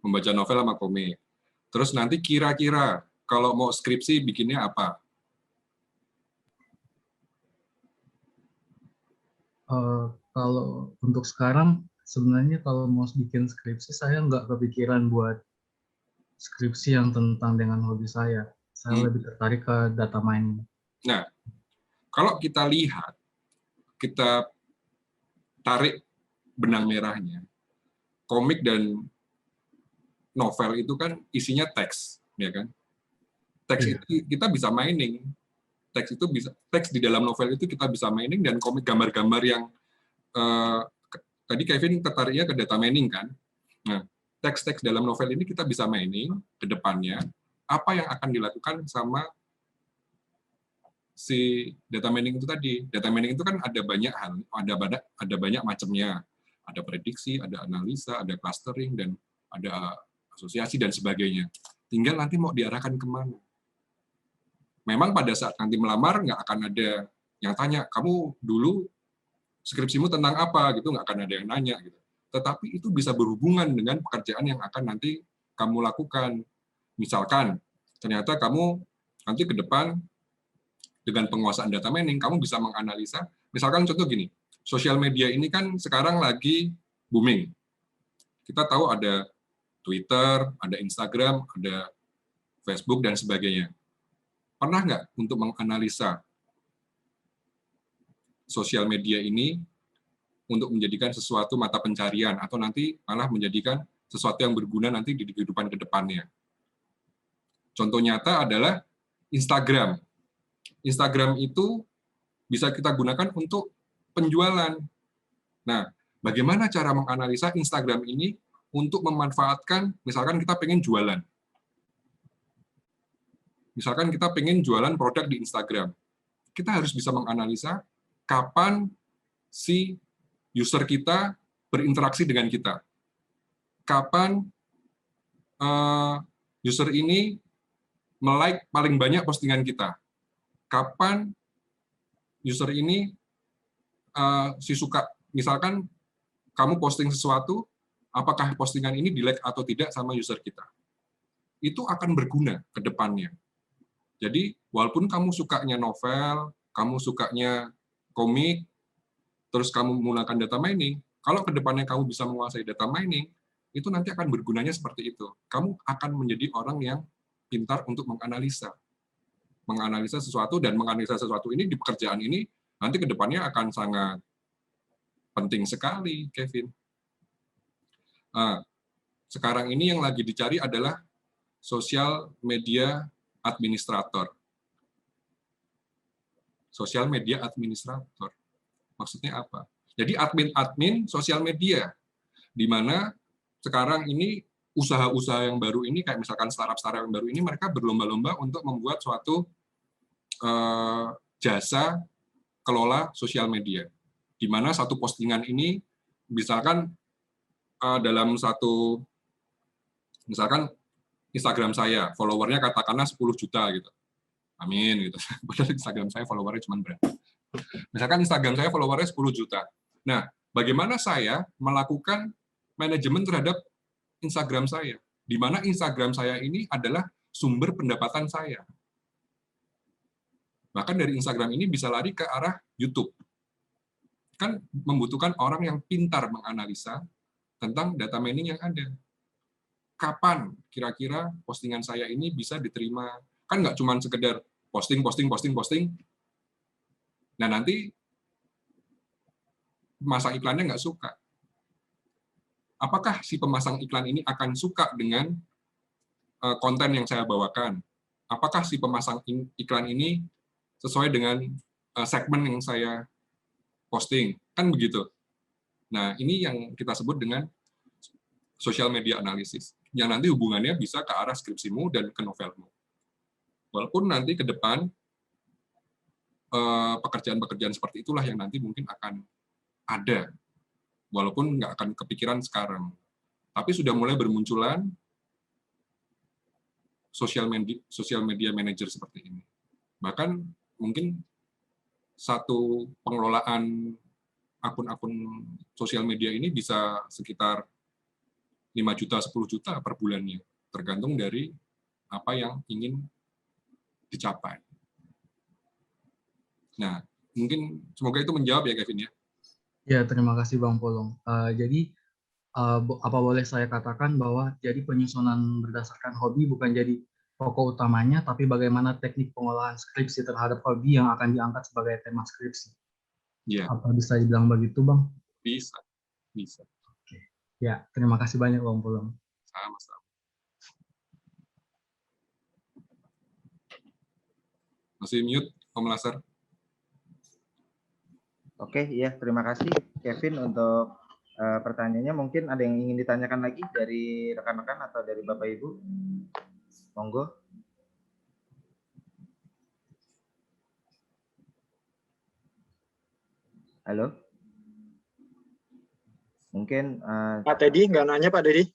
Membaca novel sama komik. Terus nanti kira-kira kalau mau skripsi bikinnya apa? Kalau untuk sekarang, sebenarnya kalau mau bikin skripsi, saya nggak kepikiran buat skripsi yang tentang dengan hobi saya. Saya lebih tertarik ke data mining. Nah, kalau kita lihat, kita tarik benang merahnya, komik dan novel itu kan isinya teks, ya kan? Teks itu kita bisa mining. Teks di dalam novel itu kita bisa mining, dan komik gambar-gambar yang tadi Kevin tertariknya ke data mining kan. Nah, teks-teks dalam novel ini kita bisa mining ke depannya. Apa yang akan dilakukan sama si data mining itu tadi? Data mining itu kan ada banyak hal, ada banyak macamnya. Ada prediksi, ada analisa, ada clustering, dan ada asosiasi dan sebagainya. Tinggal nanti mau diarahkan kemana. Memang pada saat nanti melamar nggak akan ada yang tanya, kamu dulu skripsimu tentang apa gitu, nggak akan ada yang nanya gitu. Tetapi itu bisa berhubungan dengan pekerjaan yang akan nanti kamu lakukan. Misalkan ternyata kamu nanti ke depan dengan penguasaan data mining, kamu bisa menganalisa. Misalkan contoh gini, sosial media ini kan sekarang lagi booming. Kita tahu ada Twitter, ada Instagram, ada Facebook dan sebagainya. Pernah nggak untuk menganalisa sosial media ini untuk menjadikan sesuatu mata pencarian atau nanti malah menjadikan sesuatu yang berguna nanti di kehidupan ke depannya? Contoh nyata adalah Instagram. Instagram itu bisa kita gunakan untuk penjualan. Nah, bagaimana cara menganalisa Instagram ini untuk memanfaatkan, misalkan kita pengen jualan. Misalkan kita pengen jualan produk di Instagram. Kita harus bisa menganalisa kapan si user kita berinteraksi dengan kita. Kapan user ini melike paling banyak postingan kita. Kapan user ini si suka, misalkan kamu posting sesuatu, apakah postingan ini di-like atau tidak sama user kita. Itu akan berguna ke depannya. Jadi, walaupun kamu sukanya novel, kamu sukanya komik, terus kamu menggunakan data mining, kalau ke depannya kamu bisa menguasai data mining, itu nanti akan bergunanya seperti itu. Kamu akan menjadi orang yang pintar untuk menganalisa. menganalisa sesuatu, dan menganalisa sesuatu ini di pekerjaan ini nanti ke depannya akan sangat penting sekali, Kevin. Nah, sekarang ini yang lagi dicari adalah sosial media administrator. Sosial media administrator. Maksudnya apa? Jadi admin sosial media, di mana sekarang ini usaha-usaha yang baru ini, kayak misalkan startup-startup yang baru ini, mereka berlomba-lomba untuk membuat suatu jasa kelola sosial media, di mana satu postingan ini, misalkan dalam satu, misalkan Instagram saya, followernya katakanlah 10 juta gitu. Amin gitu. Padahal Instagram saya followernya cuma berapa. Misalkan Instagram saya followernya 10 juta. Nah, bagaimana saya melakukan manajemen terhadap Instagram saya, di mana Instagram saya ini adalah sumber pendapatan saya. Bahkan dari Instagram ini bisa lari ke arah YouTube. Kan membutuhkan orang yang pintar menganalisa tentang data mining yang ada. Kapan kira-kira postingan saya ini bisa diterima? Kan nggak cuma sekedar posting. Nah, nanti pemasang iklannya nggak suka. Apakah si pemasang iklan ini akan suka dengan konten yang saya bawakan? Apakah si pemasang iklan ini sesuai dengan segmen yang saya posting? Kan begitu. Nah, ini yang kita sebut dengan social media analysis, yang nanti hubungannya bisa ke arah skripsimu dan ke novelmu. Walaupun nanti ke depan pekerjaan-pekerjaan seperti itulah yang nanti mungkin akan ada, walaupun nggak akan kepikiran sekarang. Tapi sudah mulai bermunculan social media manager seperti ini. Bahkan mungkin satu pengelolaan akun-akun sosial media ini bisa sekitar 5 juta, 10 juta per bulannya, tergantung dari apa yang ingin dicapai. Nah, mungkin semoga itu menjawab ya, Kevin ya. Ya, terima kasih Bang Pulung. Jadi, apa boleh saya katakan bahwa jadi penyusunan berdasarkan hobi bukan jadi pokok utamanya, tapi bagaimana teknik pengolahan skripsi terhadap hobi yang akan diangkat sebagai tema skripsi. Ya. Apa bisa dibilang begitu, Bang? Bisa. Oke. Ya, terima kasih banyak Bang Pulung. Sama-sama. Masih mute, Om Lasar. Oke, ya terima kasih Kevin untuk pertanyaannya. Mungkin ada yang ingin ditanyakan lagi dari rekan-rekan atau dari Bapak Ibu? Monggo. Halo. Mungkin Pak Teddy nggak nanya, Pak Teddy?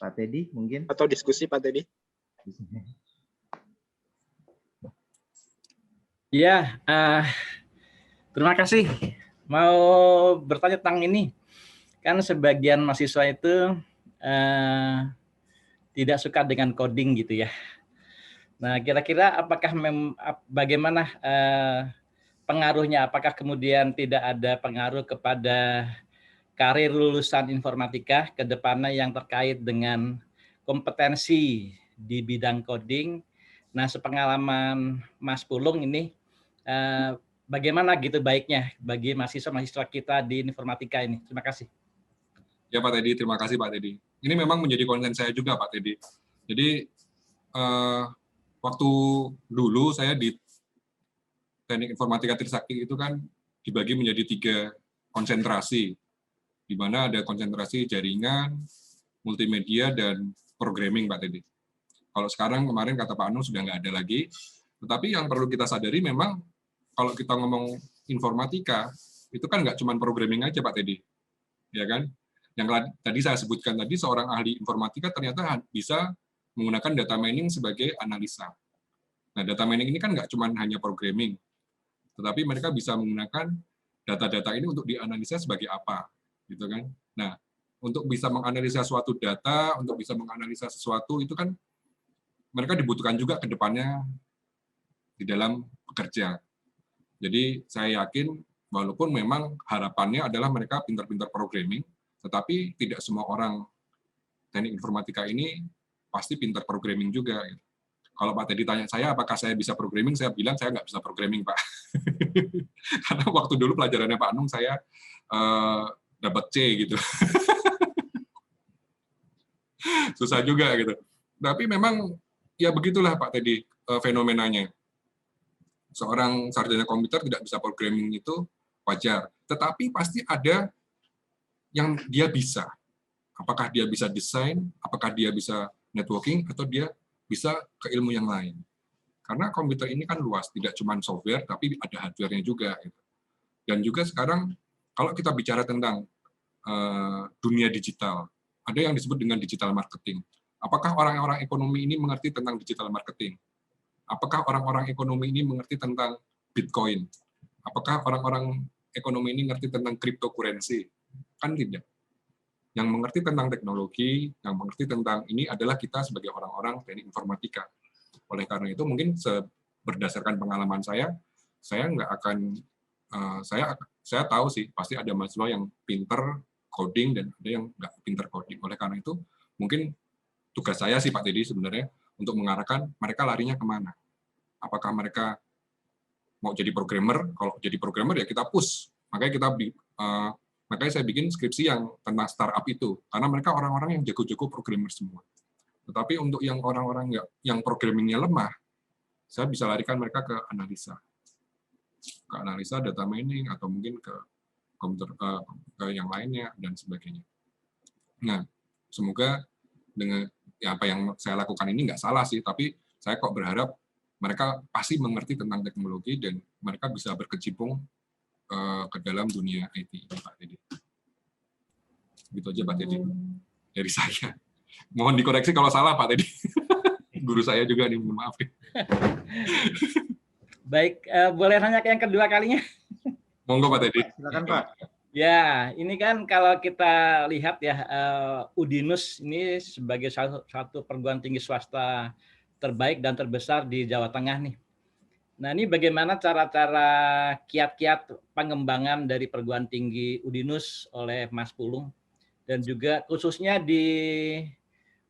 Pak Teddy mungkin? Atau diskusi Pak Teddy? Ya, terima kasih. Mau bertanya tentang ini. Kan sebagian mahasiswa itu tidak suka dengan coding gitu ya. Nah, kira-kira apakah bagaimana pengaruhnya? Apakah kemudian tidak ada pengaruh kepada karir lulusan informatika ke depannya yang terkait dengan kompetensi di bidang coding? Nah, sepengalaman Mas Pulung ini, bagaimana gitu baiknya bagi mahasiswa-mahasiswa kita di informatika ini? Terima kasih. Ya Pak Teddy, terima kasih Pak Teddy. Ini memang menjadi konsen saya juga Pak Teddy. Jadi waktu dulu saya di Teknik Informatika Trisakti itu kan dibagi menjadi 3 konsentrasi, di mana ada konsentrasi jaringan, multimedia, dan programming Pak Teddy. Kalau sekarang kemarin kata Pak Anu sudah nggak ada lagi, tetapi yang perlu kita sadari memang kalau kita ngomong informatika, itu kan nggak cuma programming aja Pak Teddy, ya kan? Yang tadi saya sebutkan tadi, seorang ahli informatika ternyata bisa menggunakan data mining sebagai analisa. Nah, data mining ini kan nggak cuma hanya programming, tetapi mereka bisa menggunakan data-data ini untuk dianalisa sebagai apa, gitu kan? Nah, untuk bisa menganalisa suatu data, untuk bisa menganalisa sesuatu, itu kan mereka dibutuhkan juga ke depannya di dalam bekerja. Jadi saya yakin, walaupun memang harapannya adalah mereka pintar-pintar programming, tetapi tidak semua orang teknik informatika ini pasti pintar programming juga. Gitu. Kalau Pak Teddy tanya saya, apakah saya bisa programming? Saya bilang saya nggak bisa programming, Pak. Karena waktu dulu pelajarannya Pak Nung saya dapat C gitu. Susah juga gitu. Tapi memang ya begitulah Pak Teddy fenomenanya. Seorang sarjana komputer tidak bisa programming itu wajar. Tetapi pasti ada yang dia bisa. Apakah dia bisa desain, apakah dia bisa networking, atau dia bisa ke ilmu yang lain. Karena komputer ini kan luas, tidak cuma software, tapi ada hardware-nya juga. Gitu. Dan juga sekarang, kalau kita bicara tentang dunia digital, ada yang disebut dengan digital marketing. Apakah orang-orang ekonomi ini mengerti tentang digital marketing? Apakah orang-orang ekonomi ini mengerti tentang Bitcoin? Apakah orang-orang ekonomi ini mengerti tentang cryptocurrency? Kan tidak. Yang mengerti tentang teknologi, yang mengerti tentang ini adalah kita sebagai orang-orang teknik informatika. Oleh karena itu mungkin berdasarkan pengalaman saya nggak akan, saya tahu sih pasti ada mahasiswa yang pinter coding dan ada yang nggak pinter coding. Oleh karena itu mungkin tugas saya sih Pak Teddy sebenarnya untuk mengarahkan mereka larinya kemana. Apakah mereka mau jadi programmer? Kalau jadi programmer ya kita push. Makanya saya bikin skripsi yang tentang startup itu, karena mereka orang-orang yang jago-jago programmer semua. Tetapi untuk yang orang-orang yang programmingnya lemah, saya bisa larikan mereka ke analisa data mining, atau mungkin ke komputer ke yang lainnya dan sebagainya. Nah, semoga dengan apa yang saya lakukan ini nggak salah sih, tapi saya kok berharap mereka pasti mengerti tentang teknologi dan mereka bisa berkecimpung ke dalam dunia IT ini, Pak Teddy. Gitu aja Pak Teddy dari saya. Mohon dikoreksi kalau salah Pak Teddy. Guru saya juga nih, mohon maaf. Baik, boleh nanya ke yang kedua kalinya? Monggo Pak Teddy. Silakan Pak. Ya, ini kan kalau kita lihat ya, Udinus ini sebagai satu perguruan tinggi swasta terbaik dan terbesar di Jawa Tengah nih. Nah, ini bagaimana cara-cara kiat-kiat pengembangan dari perguruan tinggi Udinus oleh Mas Pulung, dan juga khususnya di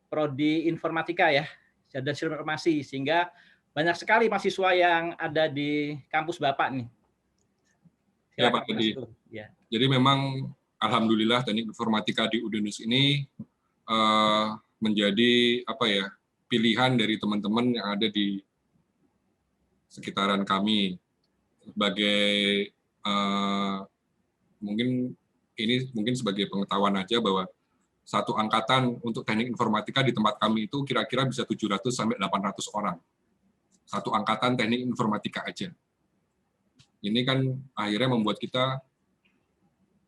prodi informatika ya, dan informasi, sehingga banyak sekali mahasiswa yang ada di kampus Bapak nih. Ya Pak Teddy. Ya. Jadi memang alhamdulillah teknik informatika di Udinus ini menjadi pilihan dari teman-teman yang ada di sekitaran kami. Sebagai mungkin sebagai pengetahuan aja bahwa satu angkatan untuk teknik informatika di tempat kami itu kira-kira bisa 700 sampai 800 orang. Satu angkatan teknik informatika aja. Ini kan akhirnya membuat kita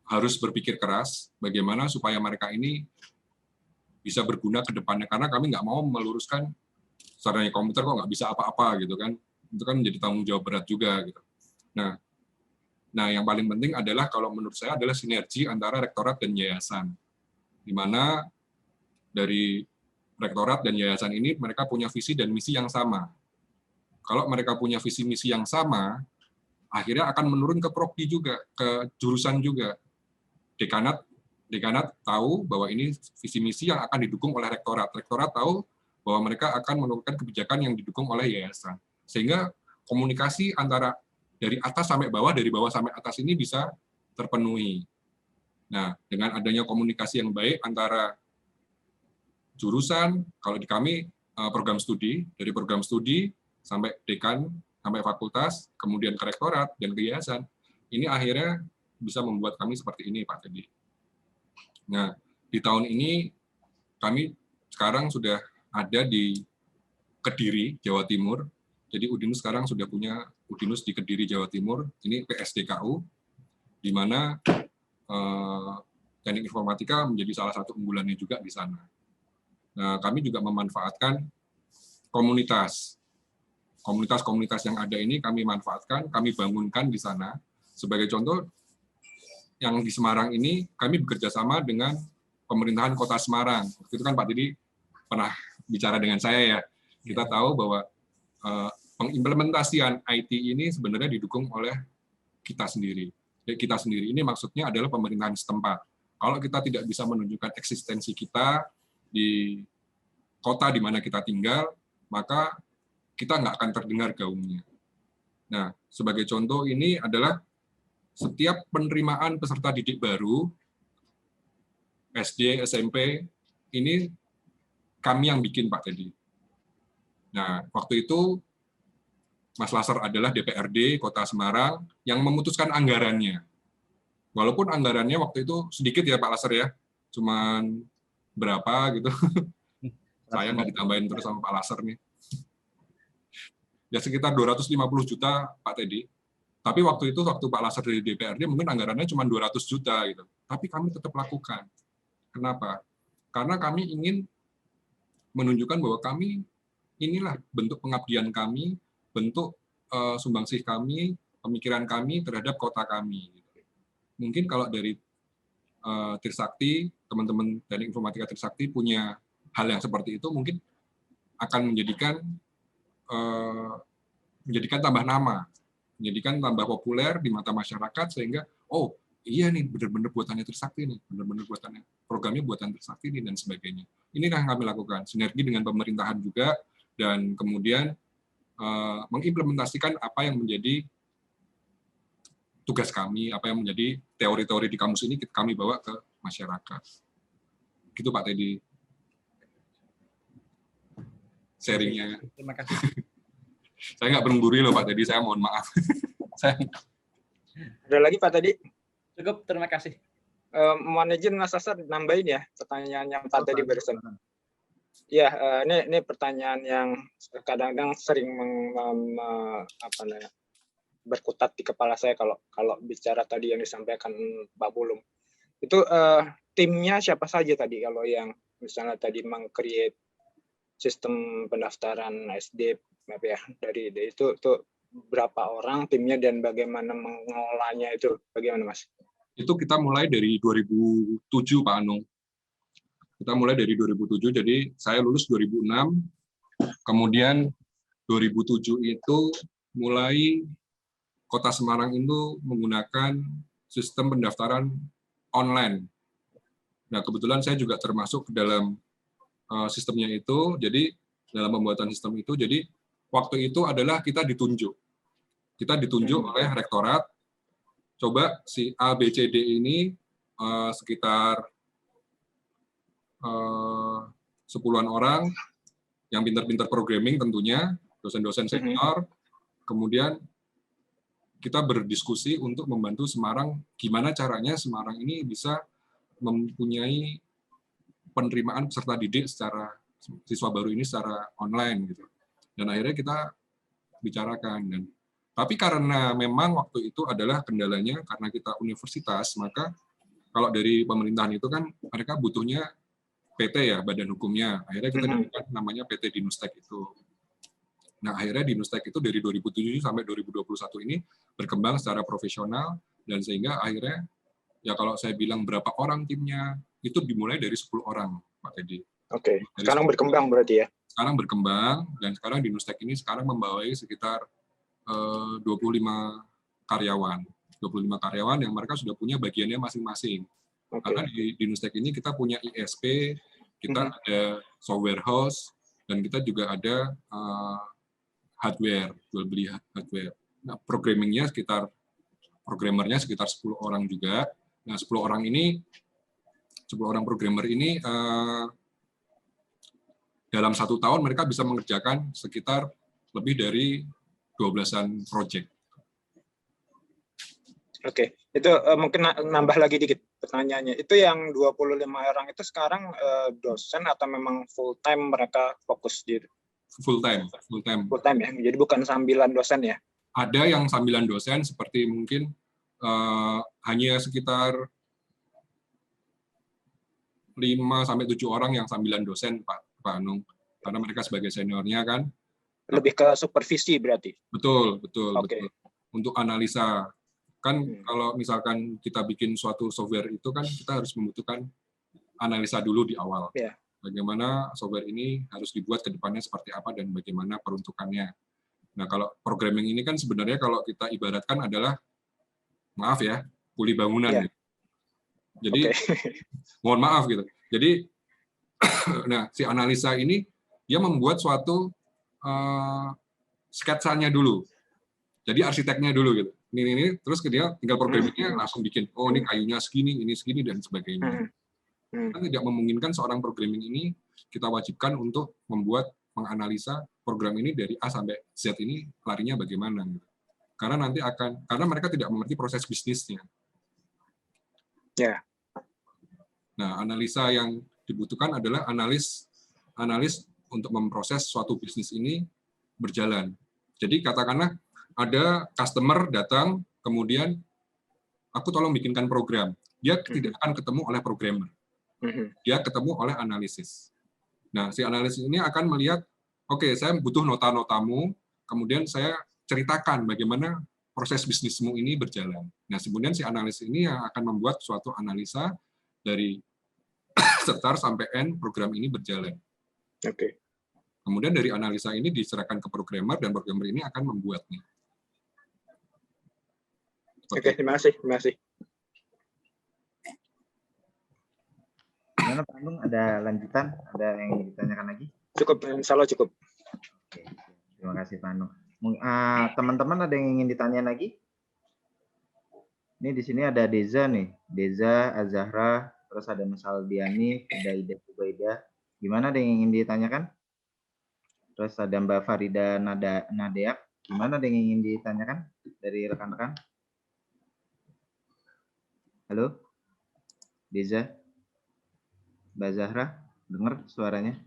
harus berpikir keras bagaimana supaya mereka ini bisa berguna ke depannya, karena kami nggak mau meluruskan sarjana komputer kok nggak bisa apa-apa gitu kan. Itu kan menjadi tanggung jawab berat juga gitu. Nah, yang paling penting adalah kalau menurut saya adalah sinergi antara rektorat dan yayasan, di mana dari rektorat dan yayasan ini mereka punya visi dan misi yang sama. Kalau mereka punya visi misi yang sama, akhirnya akan menurun ke prodi juga, ke jurusan juga. Dekanat tahu bahwa ini visi misi yang akan didukung oleh rektorat. Rektorat tahu bahwa mereka akan menurunkan kebijakan yang didukung oleh yayasan. Sehingga komunikasi antara dari atas sampai bawah, dari bawah sampai atas ini bisa terpenuhi. Nah, dengan adanya komunikasi yang baik antara jurusan, kalau di kami program studi, dari program studi sampai dekan, sampai fakultas, kemudian ke rektorat dan ke yayasan, ini akhirnya bisa membuat kami seperti ini, Pak Teddy. Nah, di tahun ini kami sekarang sudah ada di Kediri, Jawa Timur. Jadi Udinus sekarang sudah punya Udinus di Kediri, Jawa Timur. Ini PSDKU, di mana teknik informatika menjadi salah satu unggulannya juga di sana. Nah, kami juga memanfaatkan komunitas yang ada ini kami manfaatkan, kami bangunkan di sana. Sebagai contoh, yang di Semarang ini kami bekerja sama dengan pemerintahan Kota Semarang. Waktu itu kan Pak Teddy pernah bicara dengan saya ya. Kita tahu bahwa pengimplementasian IT ini sebenarnya didukung oleh kita sendiri. Kita sendiri ini maksudnya adalah pemerintahan setempat. Kalau kita tidak bisa menunjukkan eksistensi kita di kota di mana kita tinggal, maka kita nggak akan terdengar gaungnya. Nah, sebagai contoh ini adalah setiap penerimaan peserta didik baru, SD, SMP, ini kami yang bikin, Pak Teddy. Nah, waktu itu Mas Lasar adalah DPRD Kota Semarang yang memutuskan anggarannya. Walaupun anggarannya waktu itu sedikit ya Pak Lasar ya, cuman berapa gitu. Saya nggak ditambahin terus sama Pak Lasar nih. Ya sekitar 250 juta Pak Teddy. Tapi waktu itu, waktu Pak Lasar dari DPRD mungkin anggarannya cuma 200 juta gitu. Tapi kami tetap lakukan. Kenapa? Karena kami ingin menunjukkan bahwa kami inilah bentuk pengabdian kami, bentuk sumbangsih kami, pemikiran kami terhadap kota kami. Mungkin kalau dari Trisakti, teman-teman Teknik Informatika Trisakti punya hal yang seperti itu, mungkin akan menjadikan tambah nama, menjadikan tambah populer di mata masyarakat, sehingga oh iya nih benar-benar buatannya Trisakti nih, benar-benar buatannya programnya buatan Trisakti nih, dan sebagainya. Inilah yang kami lakukan, sinergi dengan pemerintahan juga, dan kemudian mengimplementasikan apa yang menjadi tugas kami, apa yang menjadi teori-teori di kampus ini kami bawa ke masyarakat. Gitu Pak Teddy. Sharingnya. Terima kasih. Saya nggak beremburi loh Pak Teddy, saya mohon maaf. Ada lagi Pak tadi? Cukup, terima kasih. Mohon izin Mas Lasar nambahin ya pertanyaan yang Pak tadi barusan. Ya, ini pertanyaan yang kadang-kadang sering berkutat di kepala saya kalau bicara tadi yang disampaikan Pak Pulung. Itu timnya siapa saja tadi kalau yang misalnya tadi meng-create sistem pendaftaran SD ya dari itu berapa orang timnya dan bagaimana mengolahnya itu bagaimana Mas? Itu kita mulai dari 2007 Pak Anung. Kita mulai dari 2007, jadi saya lulus 2006, kemudian 2007 itu mulai Kota Semarang itu menggunakan sistem pendaftaran online. Nah, kebetulan saya juga termasuk ke dalam sistemnya itu, jadi dalam pembuatan sistem itu, jadi waktu itu adalah kita ditunjuk. Kita ditunjuk oleh rektorat, coba si A, B, C, D ini sekitar 10-an orang yang pintar-pintar programming tentunya, dosen-dosen senior, kemudian kita berdiskusi untuk membantu Semarang, gimana caranya Semarang ini bisa mempunyai penerimaan peserta didik secara siswa baru ini secara online gitu. Dan akhirnya kita bicarakan. Tapi karena memang waktu itu adalah kendalanya karena kita universitas, maka kalau dari pemerintahan itu kan mereka butuhnya PT ya, badan hukumnya. Akhirnya kita dapatkan namanya PT Dinustek itu. Nah, akhirnya Dinustek itu dari 2007 sampai 2021 ini berkembang secara profesional, dan sehingga akhirnya, ya kalau saya bilang berapa orang timnya, itu dimulai dari 10 orang, Pak Teddy. Oke, sekarang berkembang berarti ya? Sekarang berkembang, dan sekarang Dinustek ini sekarang membawai sekitar 25 karyawan. 25 karyawan yang mereka sudah punya bagiannya masing-masing. Okay. Karena di Dinustek ini kita punya ISP, kita ada software house, dan kita juga ada hardware, jual beli hardware. Nah, programmernya sekitar 10 orang juga. Nah, 10 orang programmer ini dalam 1 tahun mereka bisa mengerjakan sekitar lebih dari 12-an project. Oke, itu mungkin nambah lagi dikit pertanyaannya. Itu yang 25 orang itu sekarang dosen atau memang full time mereka fokus di full time ya. Jadi bukan sambilan dosen ya. Ada yang sambilan dosen seperti mungkin hanya sekitar 5-7 orang yang sambilan dosen Pak Anung. Karena mereka sebagai seniornya kan. Lebih ke supervisi berarti. Betul. Okay. Betul. Untuk analisa. Kan kalau misalkan kita bikin suatu software itu kan kita harus membutuhkan analisa dulu di awal. Yeah. Bagaimana software ini harus dibuat ke depannya seperti apa dan bagaimana peruntukannya. Nah, kalau programming ini kan sebenarnya kalau kita ibaratkan adalah, maaf ya, kuli bangunan. Yeah. Gitu. Jadi, mohon maaf gitu. Jadi, nah si analisa ini dia membuat suatu sketsanya dulu. Jadi arsiteknya dulu gitu. Ini terus dia tinggal programmingnya langsung bikin. Oh ini kayunya segini, ini segini dan sebagainya. Kan tidak memungkinkan seorang programming ini kita wajibkan untuk menganalisa program ini dari A sampai Z ini larinya bagaimana. Gitu. Karena mereka tidak mengerti proses bisnisnya. Ya. Nah, analisa yang dibutuhkan adalah analis untuk memproses suatu bisnis ini berjalan. Jadi katakanlah ada customer datang, kemudian aku tolong bikinkan program. Dia tidak akan ketemu oleh programmer. Dia ketemu oleh analisis. Nah, si analisis ini akan melihat, oke, saya butuh nota-notamu, kemudian saya ceritakan bagaimana proses bisnismu ini berjalan. Nah, kemudian si analisis ini yang akan membuat suatu analisa dari start sampai end program ini berjalan. Oke. Kemudian dari analisa ini diserahkan ke programmer, dan programmer ini akan membuatnya. Oke, terima kasih. Gimana Pak Anung, ada lanjutan? Ada yang ingin ditanyakan lagi? Cukup, insya Allah cukup. Oke, terima kasih Pak Anung. Teman-teman ada yang ingin ditanya lagi? Ini di sini ada Deza nih, Deza, Azahra, terus ada Mas Aldiani, ada Ida Ubaida. Gimana ada yang ingin ditanyakan? Terus ada Mbak Farida Nadeak. Gimana ada yang ingin ditanyakan dari rekan-rekan? Halo, Deza, Mbak Zahra, dengar suaranya?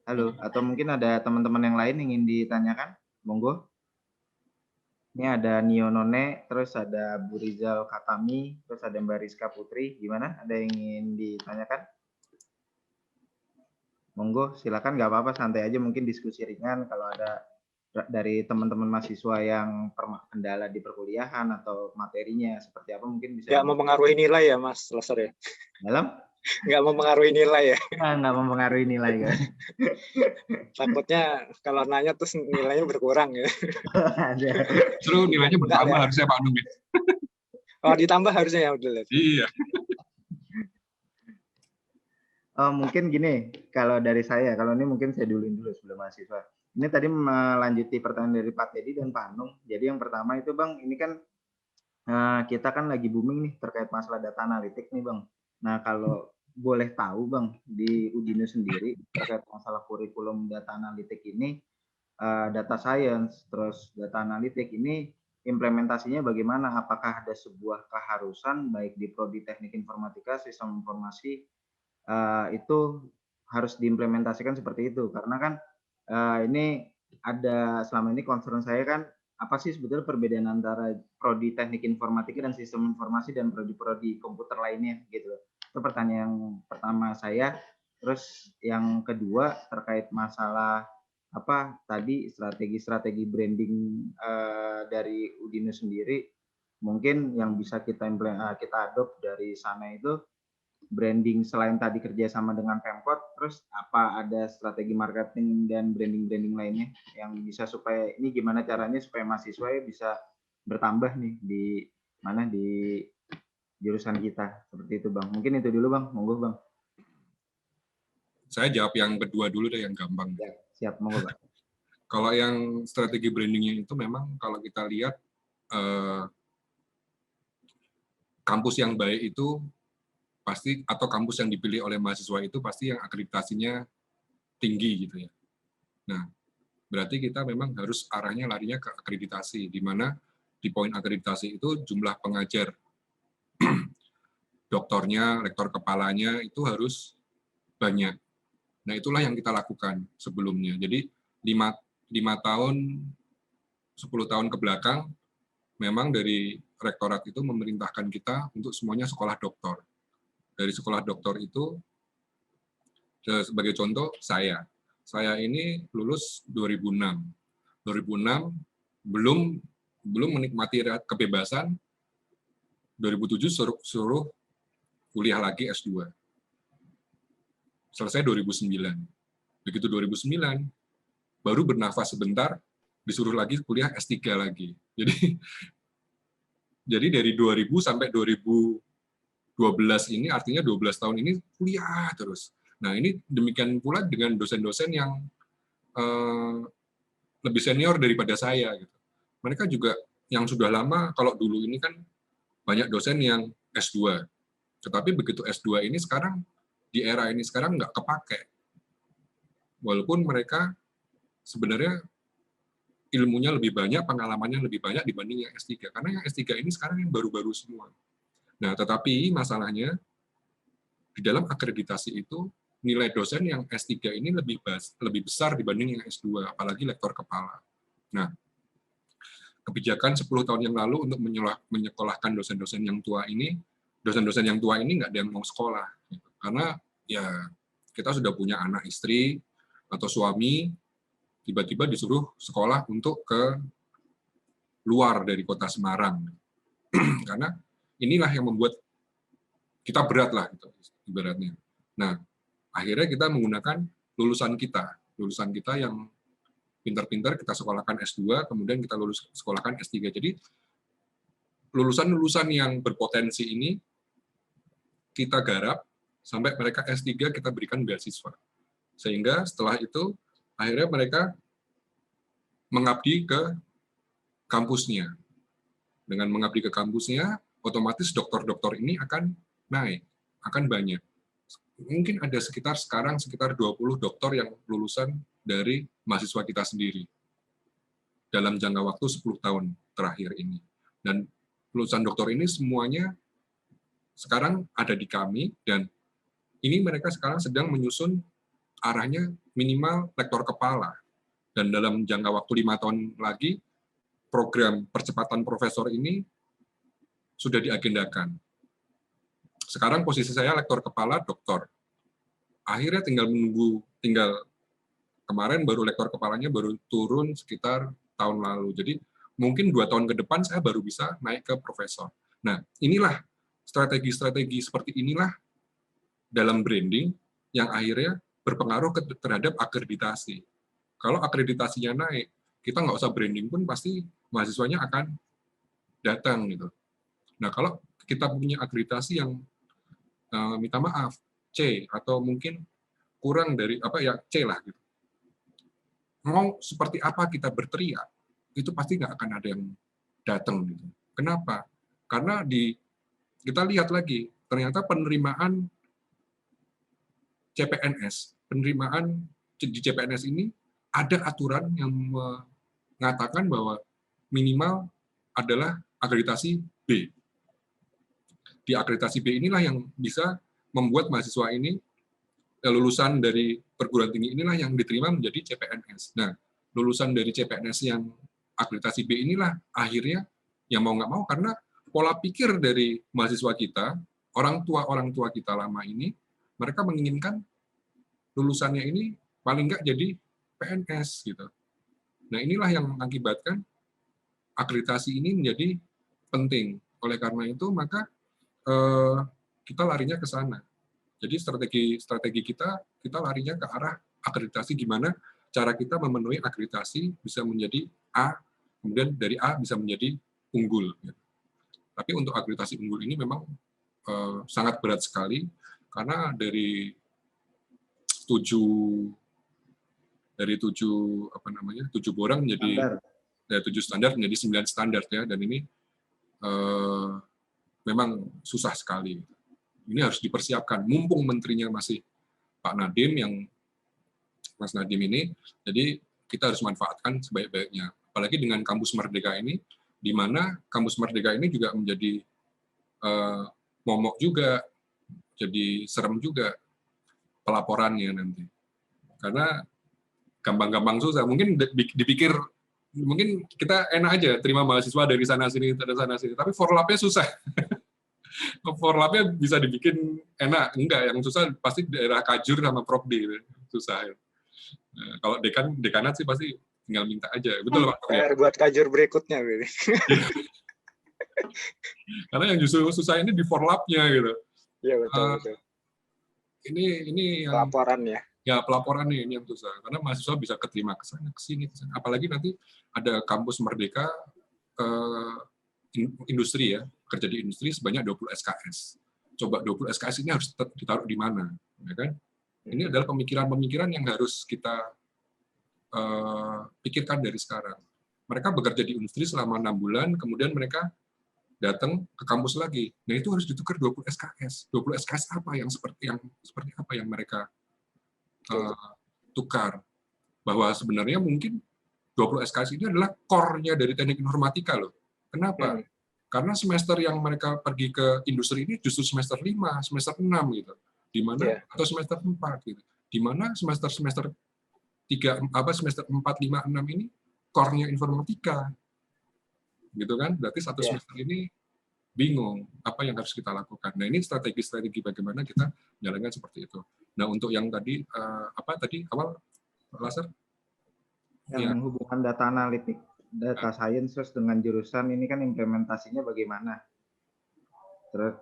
Halo, atau mungkin ada teman-teman yang lain yang ingin ditanyakan? Monggo. Ini ada Nio None, terus ada Bu Rizal Katami, terus ada Mbak Rizka Putri. Gimana? Ada yang ingin ditanyakan? Monggo, silakan, nggak apa-apa, santai aja, mungkin diskusi ringan. Kalau ada dari teman-teman mahasiswa yang kendala di perkuliahan atau materinya seperti apa, mungkin bisa. Nggak mempengaruhi nilai ya, Mas Lasar ya? Dalam? Nggak mempengaruhi nilai ya? Nggak mempengaruhi nilai, kan? Takutnya kalau nanya terus nilainya berkurang ya. Justru nilainya bertambah harusnya Pak Anung. Oh, ditambah harusnya ya, udah. Iya. Mungkin gini, kalau dari saya, kalau ini mungkin saya duluin dulu sebelum mahasiswa. Ini tadi melanjuti pertanyaan dari Pak Teddy dan Pak Anung. Jadi yang pertama itu Bang, ini kan kita kan lagi booming nih terkait masalah data analitik nih Bang. Nah kalau boleh tahu Bang, di Udinus sendiri terkait masalah kurikulum data analitik ini, data science, terus data analitik ini implementasinya bagaimana? Apakah ada sebuah keharusan baik di Prodi Teknik Informatika, Sistem Informasi, itu harus diimplementasikan seperti itu? Karena kan ini ada selama ini concern saya kan, apa sih sebetulnya perbedaan antara Prodi Teknik Informatika dan Sistem Informasi dan Prodi-Prodi komputer lainnya gitu. Itu pertanyaan yang pertama saya. Terus yang kedua terkait masalah apa tadi strategi branding dari Udinus sendiri, mungkin yang bisa kita adopt dari sana itu branding selain tadi kerjasama dengan Pemkot, terus apa ada strategi marketing dan branding lainnya yang bisa supaya ini gimana caranya supaya mahasiswa bisa bertambah nih di mana di jurusan kita seperti itu Bang. Mungkin itu dulu Bang, monggo Bang. Saya jawab yang kedua dulu deh, yang gampang. Ya, siap, monggo Bang. Kalau yang strategi brandingnya itu memang kalau kita lihat kampus yang baik itu pasti, atau kampus yang dipilih oleh mahasiswa itu pasti yang akreditasinya tinggi gitu ya. Nah, berarti kita memang harus arahnya larinya ke akreditasi, di mana di poin akreditasi itu jumlah pengajar, doktornya, rektor kepalanya itu harus banyak. Nah, itulah yang kita lakukan sebelumnya. Jadi 5 tahun, 10 tahun ke belakang, memang dari rektorat itu memerintahkan kita untuk semuanya sekolah doktor. Dari sekolah doktor itu, sebagai contoh, saya ini lulus 2006. 2006 belum menikmati kebebasan. 2007 suruh kuliah lagi S2. Selesai 2009. Begitu 2009, baru bernafas sebentar, disuruh lagi kuliah S3 lagi. Jadi dari 2000 sampai 2012 ini, artinya 12 tahun ini kuliah terus. Nah, ini demikian pula dengan dosen-dosen yang lebih senior daripada saya. Gitu. Mereka juga yang sudah lama, kalau dulu ini kan banyak dosen yang S2. Tetapi begitu S2 ini sekarang, di era ini sekarang nggak kepake. Walaupun mereka sebenarnya ilmunya lebih banyak, pengalamannya lebih banyak dibanding yang S3. Karena yang S3 ini sekarang yang baru-baru semua. Nah, tetapi masalahnya, di dalam akreditasi itu, nilai dosen yang S3 ini lebih besar dibanding yang S2, apalagi lektor kepala. Nah, kebijakan 10 tahun yang lalu untuk menyekolahkan dosen-dosen yang tua ini nggak ada yang mau sekolah. Gitu. Karena ya kita sudah punya anak istri atau suami, tiba-tiba disuruh sekolah untuk ke luar dari kota Semarang. Karena inilah yang membuat kita berat lah, gitu, ibaratnya. Nah, akhirnya kita menggunakan lulusan kita yang pintar-pintar kita sekolahkan S2, kemudian kita lulus sekolahkan S3. Jadi lulusan-lulusan yang berpotensi ini kita garap sampai mereka S3 kita berikan beasiswa. Sehingga setelah itu akhirnya mereka mengabdi ke kampusnya. Dengan mengabdi ke kampusnya, otomatis dokter-dokter ini akan naik, akan banyak. Mungkin ada sekitar 20 dokter yang lulusan dari mahasiswa kita sendiri dalam jangka waktu 10 tahun terakhir ini. Dan lulusan dokter ini semuanya sekarang ada di kami, dan ini mereka sekarang sedang menyusun arahnya minimal lektor kepala. Dan dalam jangka waktu 5 tahun lagi, program percepatan profesor ini sudah diagendakan. Sekarang posisi saya lektor kepala doktor. Akhirnya tinggal kemarin baru lektor kepalanya baru turun sekitar tahun lalu. Jadi mungkin 2 tahun ke depan saya baru bisa naik ke profesor. Nah, inilah strategi-strategi seperti inilah dalam branding yang akhirnya berpengaruh terhadap akreditasi. Kalau akreditasinya naik, kita nggak usah branding pun pasti mahasiswanya akan datang gitu. Nah, kalau kita punya akreditasi yang minta maaf C atau mungkin kurang dari C lah gitu. Mau seperti apa kita berteriak, itu pasti nggak akan ada yang datang gitu. Kenapa? Karena kita lihat lagi, ternyata penerimaan CPNS, penerimaan di CPNS ini ada aturan yang mengatakan bahwa minimal adalah akreditasi B. Di akreditasi B inilah yang bisa membuat mahasiswa ini, lulusan dari perguruan tinggi inilah yang diterima menjadi CPNS. Nah, lulusan dari CPNS yang akreditasi B inilah akhirnya yang mau nggak mau, karena pola pikir dari mahasiswa kita, orang tua kita lama ini, mereka menginginkan lulusannya ini paling nggak jadi PNS gitu. Nah, inilah yang mengakibatkan akreditasi ini menjadi penting. Oleh karena itu, maka kita larinya ke sana. Jadi strategi kita larinya ke arah akreditasi, gimana cara kita memenuhi akreditasi bisa menjadi A, kemudian dari A bisa menjadi unggul. Tapi untuk akreditasi unggul ini memang sangat berat sekali, karena dari 7 borang menjadi 7 standar menjadi 9 standar ya, dan ini memang susah sekali. Ini harus dipersiapkan. Mumpung menterinya masih Pak Nadiem, Mas Nadiem ini, jadi kita harus manfaatkan sebaik-baiknya. Apalagi dengan Kampus Merdeka ini, di mana Kampus Merdeka ini juga menjadi momok juga, jadi serem juga pelaporannya nanti. Karena gampang-gampang susah. Mungkin dipikir, mungkin kita enak aja terima mahasiswa dari sana-sini, tapi forlapnya susah. Forlapnya bisa dibikin enak, enggak, yang susah pasti daerah Kajur sama Prokdi, susah. Nah, kalau dekanat sih pasti tinggal minta aja, betul Pak? PR buat Kajur berikutnya, karena yang justru susah ini di forlapnya gitu. Iya betul. Ini yang pelaporannya. Ya pelaporan ini yang susah, karena mahasiswa bisa keterima ke sana, ke sini. Apalagi nanti ada Kampus Merdeka industri ya, kerja di industri sebanyak 20 SKS. Coba 20 SKS ini harus ditaruh di mana, ya kan? Ini adalah pemikiran-pemikiran yang harus kita pikirkan dari sekarang. Mereka bekerja di industri selama 6 bulan, kemudian mereka datang ke kampus lagi. Nah, itu harus ditukar 20 SKS. 20 SKS apa yang seperti apa yang mereka tukar? Bahwa sebenarnya mungkin 20 SKS ini adalah core-nya dari teknik informatika loh. Kenapa? Karena semester yang mereka pergi ke industri ini justru semester 5, semester 6 gitu. Di mana atau semester 4 gitu. Di mana semester 3 semester 4, 5, 6 ini core-nya informatika. Gitu kan? Berarti satu semester ini bingung apa yang harus kita lakukan. Nah, ini strategi-strategi bagaimana kita menjalankan seperti itu. Nah, untuk yang tadi awal Laser? Yang hubungan data analitik, data science terus dengan jurusan ini kan implementasinya bagaimana? Terus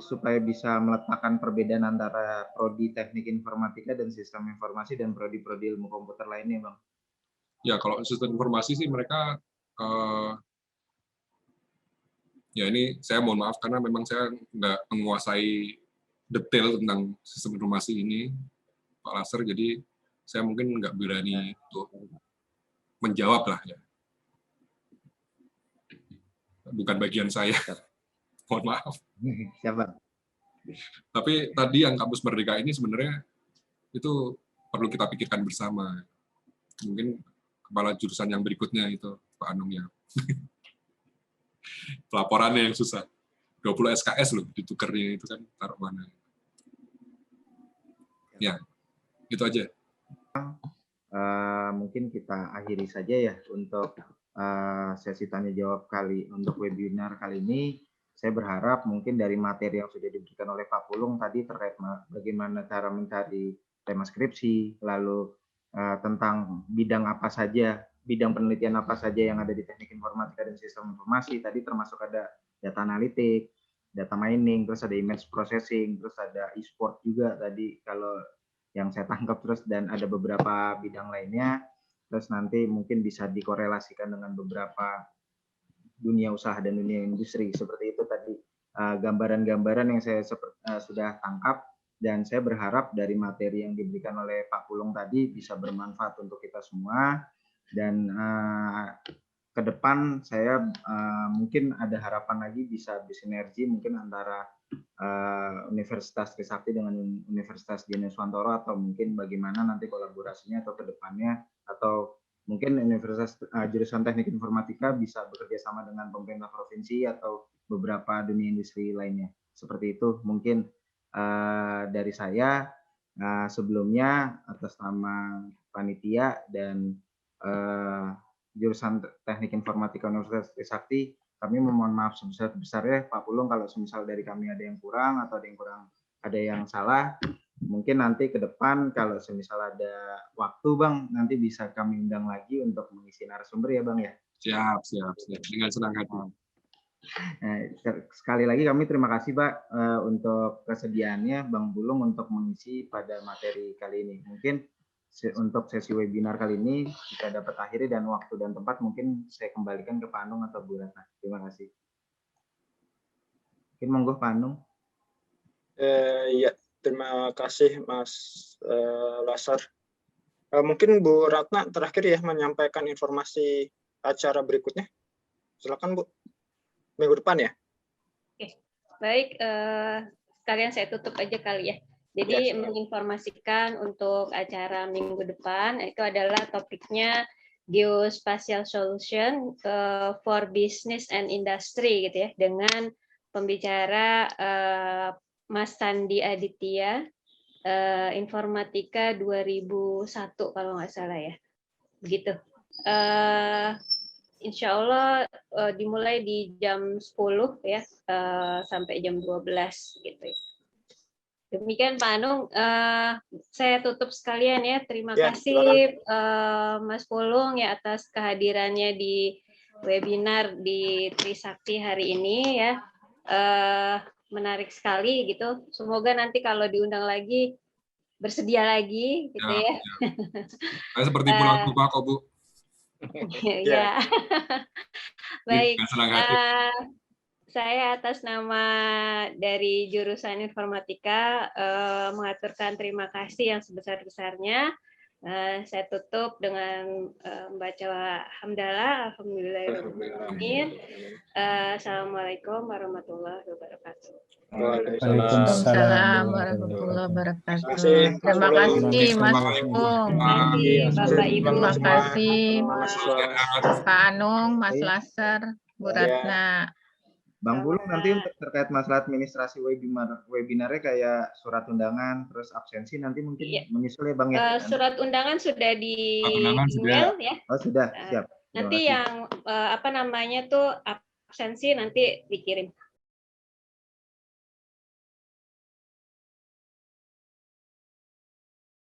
supaya bisa meletakkan perbedaan antara prodi teknik informatika dan sistem informasi dan prodi-prodi ilmu komputer lainnya, Bang. Ya, kalau sistem informasi sih mereka ya ini saya mohon maaf karena memang saya nggak menguasai detail tentang sistem informasi ini, Pak Laser, jadi saya mungkin nggak berani untuk menjawab lah ya. Bukan bagian saya. Mohon maaf. Siapa? Tapi tadi yang Kampus Merdeka ini sebenarnya itu perlu kita pikirkan bersama. Mungkin kepala jurusan yang berikutnya itu Pak Anung ya. Pelaporannya yang susah. 20 SKS loh ditukernya itu kan taruh mana. Ya, itu aja. Mungkin kita akhiri saja ya untuk sesi tanya jawab untuk webinar kali ini. Saya berharap mungkin dari materi yang sudah diberikan oleh Pak Pulung tadi terkait bagaimana cara mencari tema skripsi, lalu tentang bidang apa saja, bidang penelitian apa saja yang ada di teknik informatika dan sistem informasi, tadi termasuk ada data analitik, data mining, terus ada image processing, terus ada e-sport juga tadi kalau yang saya tangkap, terus dan ada beberapa bidang lainnya, terus nanti mungkin bisa dikorelasikan dengan beberapa dunia usaha dan dunia industri. Seperti itu tadi gambaran-gambaran yang saya sudah tangkap, dan saya berharap dari materi yang diberikan oleh Pak Pulung tadi bisa bermanfaat untuk kita semua, dan ke depan saya mungkin ada harapan lagi bisa bersinergi mungkin antara Universitas Trisakti dengan Universitas Dian Swantoro, atau mungkin bagaimana nanti kolaborasinya atau ke depannya, atau mungkin Universitas jurusan Teknik Informatika bisa bekerja sama dengan pemerintah provinsi atau beberapa dunia industri lainnya. Seperti itu mungkin dari saya sebelumnya atas nama panitia dan jurusan Teknik Informatika Universitas Trisakti, kami memohon maaf sebesar-besarnya Pak Pulung kalau semisal dari kami ada yang kurang atau ada yang salah. Mungkin nanti ke depan kalau semisal ada waktu Bang, nanti bisa kami undang lagi untuk mengisi narasumber ya Bang ya. Siap. Dengan senang hati. Sekali lagi kami terima kasih Pak untuk kesediaannya Bang Pulung untuk mengisi pada materi kali ini. Mungkin untuk sesi webinar kali ini kita dapat akhiri, dan waktu dan tempat mungkin saya kembalikan ke Pak Anung atau Bu Ratna. Terima kasih. Mungkin monggo Pak Anung. Ya. Terima kasih Mas Laser. Mungkin Bu Ratna terakhir ya menyampaikan informasi acara berikutnya. Silakan Bu. Minggu depan ya. Oke. Baik, sekalian saya tutup aja kali ya. Jadi menginformasikan untuk acara minggu depan itu adalah topiknya Geospatial Solution for Business and Industry gitu ya, dengan pembicara Mas Sandi Aditya, Informatika 2001 kalau nggak salah ya, begitu. Insya Allah dimulai di jam 10 ya sampai jam 12 gitu. Demikian Pak Anung, saya tutup sekalian ya. Terima kasih Mas Pulung ya atas kehadirannya di webinar di Trisakti hari ini ya. Menarik sekali gitu. Semoga nanti kalau diundang lagi bersedia lagi gitu ya. Seperti pulang rumah kok Bu. Ya. Baik. Saya atas nama dari jurusan informatika mengaturkan terima kasih yang sebesar-besarnya. Saya tutup dengan membaca hamdalah, alhamdulillahirrahmanirrahim. Assalamualaikum warahmatullahi wabarakatuh. Waalaikumsalam warahmatullahi wabarakatuh. Terima kasih Mas Pung. Terima kasih Bapak Ibu. Terima kasih Pak Anung, Mas Laser, Bu Ratna. Bang Pulung, nanti untuk terkait masalah administrasi webinarnya kayak surat undangan, terus absensi nanti mungkin menyusul ya Bang ya? Surat undangan sudah di email ya? Oh sudah, siap. Nanti yang apa namanya tuh absensi nanti dikirim.